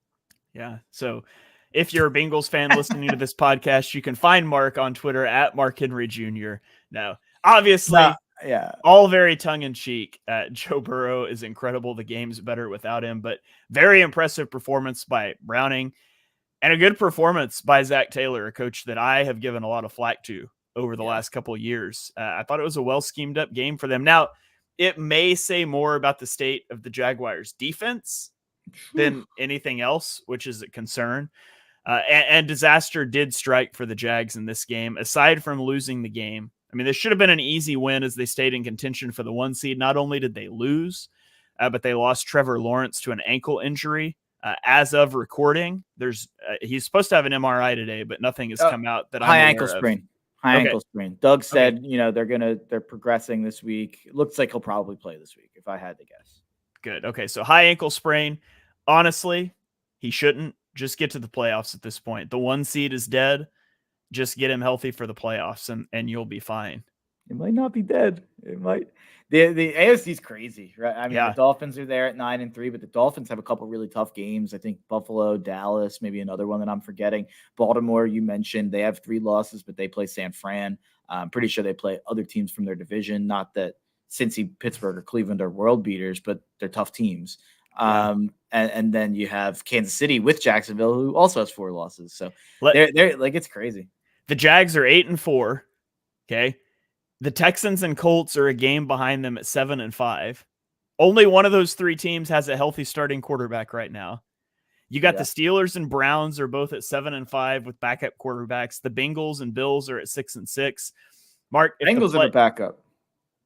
Yeah. So if you're a Bengals fan listening to this podcast, you can find Mark on Twitter at Mark Henry Jr. Now, obviously, all very tongue in cheek. Joe Burrow is incredible. The game's better without him, but very impressive performance by Browning. And a good performance by Zach Taylor, a coach that I have given a lot of flack to over the last couple of years. I thought it was a well schemed up game for them. Now, it may say more about the state of the Jaguars defense than anything else, which is a concern. And disaster did strike for the Jags in this game. Aside from losing the game, I mean, this should have been an easy win as they stayed in contention for the 1 seed. Not only did they lose, but they lost Trevor Lawrence to an ankle injury. As of recording, he's supposed to have an MRI today, but nothing has come out that I'm aware ankle sprain. of. Ankle sprain. Doug said, they're progressing this week. It looks like he'll probably play this week, if I had to guess. Good. Okay, so high ankle sprain. Honestly, he shouldn't. Just get to the playoffs at this point. The 1 seed is dead. Just get him healthy for the playoffs, and you'll be fine. It might not be dead. It might. The AFC is crazy, right? I mean, the Dolphins are there at 9-3, but the Dolphins have a couple really tough games. I think Buffalo, Dallas, maybe another one that I'm forgetting. Baltimore, you mentioned, they have 3 losses, but they play San Fran. I'm pretty sure they play other teams from their division. Not that Cincy, Pittsburgh, or Cleveland are world beaters, but they're tough teams. And then you have Kansas City with Jacksonville, who also has 4 losses. So they're like, it's crazy. The Jags are 8-4. Okay. The Texans and Colts are a game behind them at 7-5. Only one of those 3 teams has a healthy starting quarterback right now. You got the Steelers and Browns are both at 7-5 with backup quarterbacks. The Bengals and Bills are at 6-6. Mark, Bengals are the backup.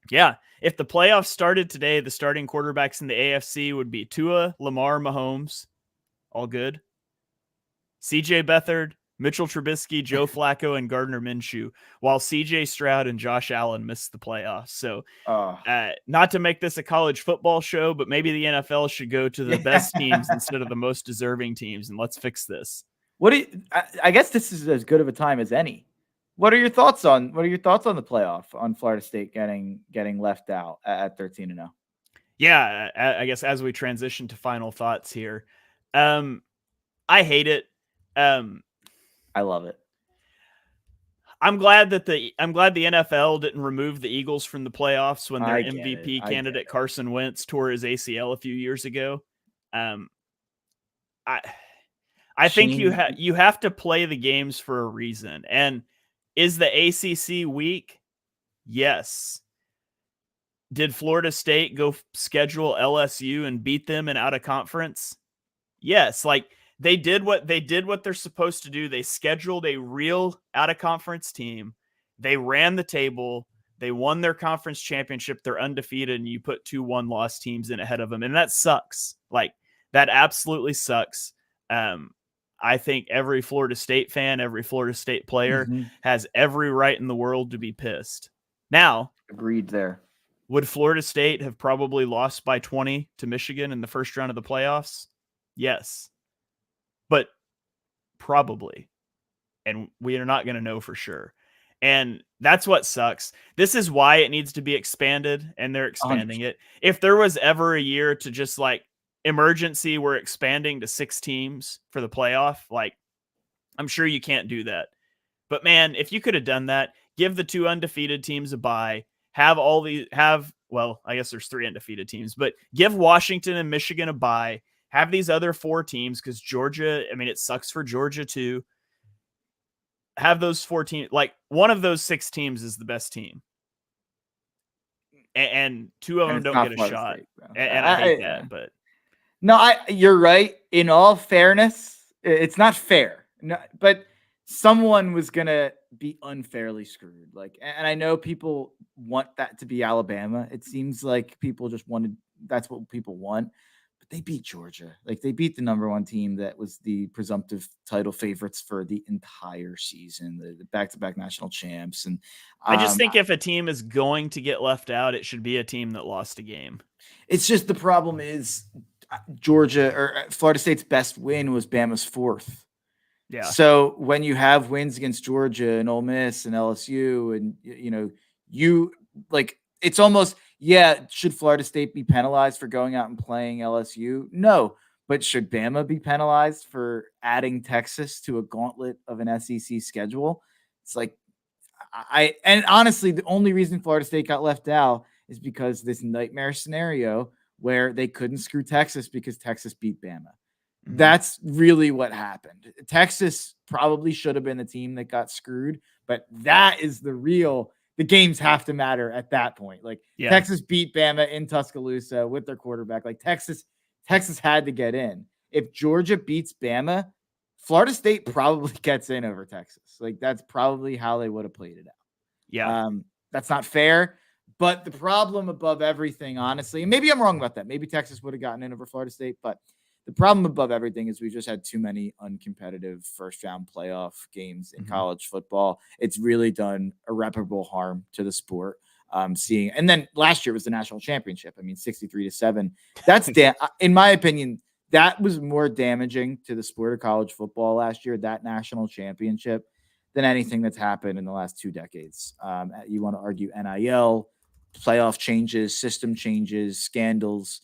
Yeah. If the playoffs started today, the starting quarterbacks in the AFC would be Tua, Lamar, Mahomes. All good. CJ Beathard, Mitchell Trubisky, Joe Flacco, and Gardner Minshew, while CJ Stroud and Josh Allen missed the playoffs. So not to make this a college football show, but maybe the NFL should go to the best teams instead of the most deserving teams, and let's fix this. I guess this is as good of a time as any. What are your thoughts on the playoff on Florida State getting left out at 13-0? Yeah, I guess as we transition to final thoughts here, I hate it. I love it. I'm glad the NFL didn't remove the Eagles from the playoffs when their MVP candidate Carson Wentz tore his ACL a few years ago. I think you have to play the games for a reason. And is the ACC weak? Yes. Did Florida State go schedule LSU and beat them in out of conference? Yes. Like they did what they're supposed to do. They scheduled a real out of conference team. They ran the table. They won their conference championship. They're undefeated, and you put 2 1-loss teams in ahead of them. And that sucks. Like that absolutely sucks. I think every Florida State fan, every Florida State player has every right in the world to be pissed. Now, agreed there. Would Florida State have probably lost by 20 to Michigan in the first round of the playoffs? Yes. But probably. And we are not going to know for sure. And that's what sucks. This is why it needs to be expanded, and they're expanding 100%. It. If there was ever a year to just like emergency, we're expanding to 6 teams for the playoff, like I'm sure you can't do that. But man, if you could have done that, give the 2 undefeated teams a bye, well, I guess there's 3 undefeated teams, but give Washington and Michigan a bye, have these other 4 teams, because Georgia, I mean, it sucks for Georgia too. Have those 4 teams, like one of those 6 teams is the best team. And 2 of them don't get a shot. And I hate that, but. No, you're right. In all fairness, it's not fair. No, but someone was gonna be unfairly screwed. Like, and I know people want that to be Alabama. It seems like people just wanted. That's what people want. But they beat Georgia. Like they beat the number 1 team that was the presumptive title favorites for the entire season, the back-to-back national champs. And I just think if a team is going to get left out, it should be a team that lost a game. It's just the problem is. Georgia or Florida State's best win was Bama's 4th. Yeah. So when you have wins against Georgia and Ole Miss and LSU, and you like, it's almost, should Florida State be penalized for going out and playing LSU? No, but should Bama be penalized for adding Texas to a gauntlet of an SEC schedule? It's like, and honestly, the only reason Florida State got left out is because this nightmare scenario where they couldn't screw Texas because Texas beat Bama. That's really what happened. Texas probably should have been the team that got screwed, but that is the games have to matter at that point. Like Texas beat Bama in Tuscaloosa with their quarterback. Like Texas had to get in. If Georgia beats Bama, Florida State probably gets in over Texas. Like that's probably how they would have played it out. Yeah. That's not fair. But the problem above everything, honestly, and maybe I'm wrong about that. Maybe Texas would have gotten in over Florida State, but the problem above everything is we just had too many uncompetitive first-round playoff games in college football. It's really done irreparable harm to the sport. And then last year was the national championship. I mean, 63-7. That's in my opinion, that was more damaging to the sport of college football last year, that national championship, than anything that's happened in the last 2 decades. You want to argue NIL, playoff changes, system changes, scandals.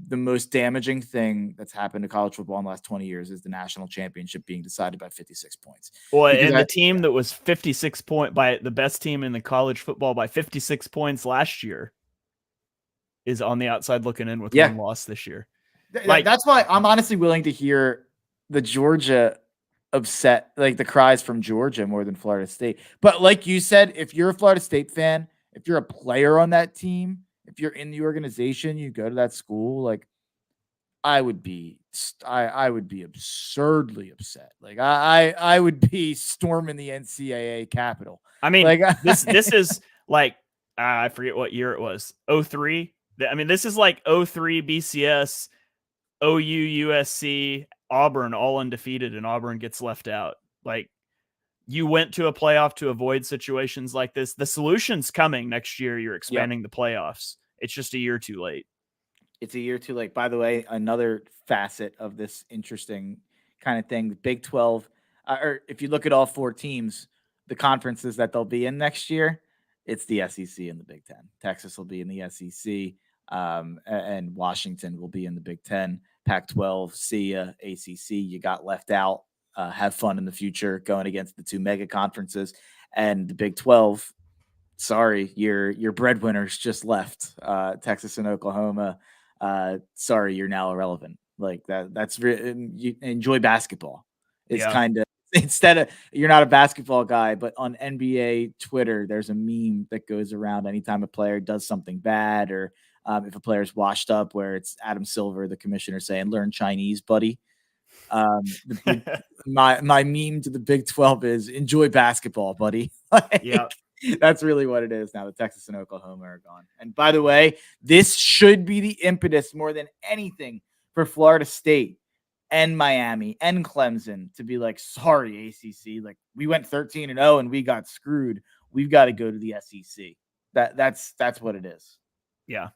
The most damaging thing that's happened to college football in the last 20 years is the national championship being decided by 56 points. Well, and the team that was 56 point by the best team in the college football by 56 points last year is on the outside looking in with one loss this year. That's why I'm honestly willing to hear the Georgia upset, like the cries from Georgia more than Florida State. But like you said, if you're a Florida State fan, if you're a player on that team, if you're in the organization, you go to that school, like I would be absurdly upset. Like I would be storming the NCAA Capitol. I mean, like, this is like, I forget what year it was. 03. I mean, this is like 03 BCS, OU, USC, Auburn, all undefeated, and Auburn gets left out. Like, you went to a playoff to avoid situations like this. The solution's coming next year. You're expanding the playoffs. It's just a year too late. It's a year too late. By the way, another facet of this interesting kind of thing, the Big 12, or if you look at all 4 teams, the conferences that they'll be in next year, it's the SEC and the Big 10. Texas will be in the SEC, and Washington will be in the Big 10. Pac-12, see ya. ACC, you got left out. Have fun in the future going against the 2 mega conferences. And the Big 12, sorry, your breadwinners just left. Texas and Oklahoma. Sorry, you're now irrelevant. Like that's you enjoy basketball. It's kind of, instead of, you're not a basketball guy, but on NBA Twitter, there's a meme that goes around anytime a player does something bad, or if a player's washed up, where it's Adam Silver, the commissioner, saying, "Learn Chinese, buddy." My meme to the Big 12 is, enjoy basketball, buddy. That's really what it is now that Texas and Oklahoma are gone. And by the way, this should be the impetus more than anything for Florida State and Miami and Clemson to be like, sorry, ACC, like we went 13-0 and we got screwed. We've got to go to the SEC. That's what it is. Yeah.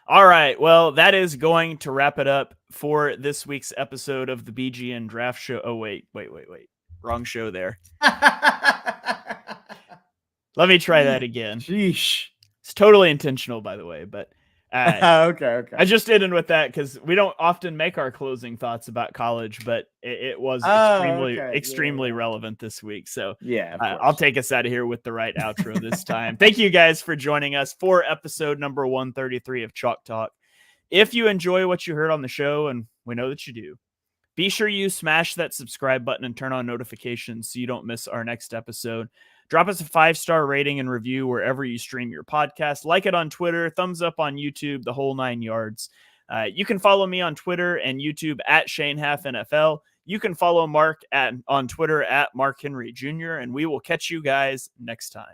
All right. Well, that is going to wrap it up for this week's episode of the BGN Draft Show. Oh, wait. Wrong show there. Let me try that again. Sheesh. It's totally intentional, by the way, but okay. I just ended with that because we don't often make our closing thoughts about college, but it was extremely relevant this week. So I'll take us out of here with the right outro this time. Thank you guys for joining us for episode number 133 of Chalk Talk. If you enjoy what you heard on the show, and we know that you do, be sure you smash that subscribe button and turn on notifications so you don't miss our next episode. Drop us a 5-star rating and review wherever you stream your podcast. Like it on Twitter, thumbs up on YouTube, the whole 9 yards. You can follow me on Twitter and YouTube at ShaneHalfNFL. You can follow Mark on Twitter at Mark Henry Jr., and we will catch you guys next time.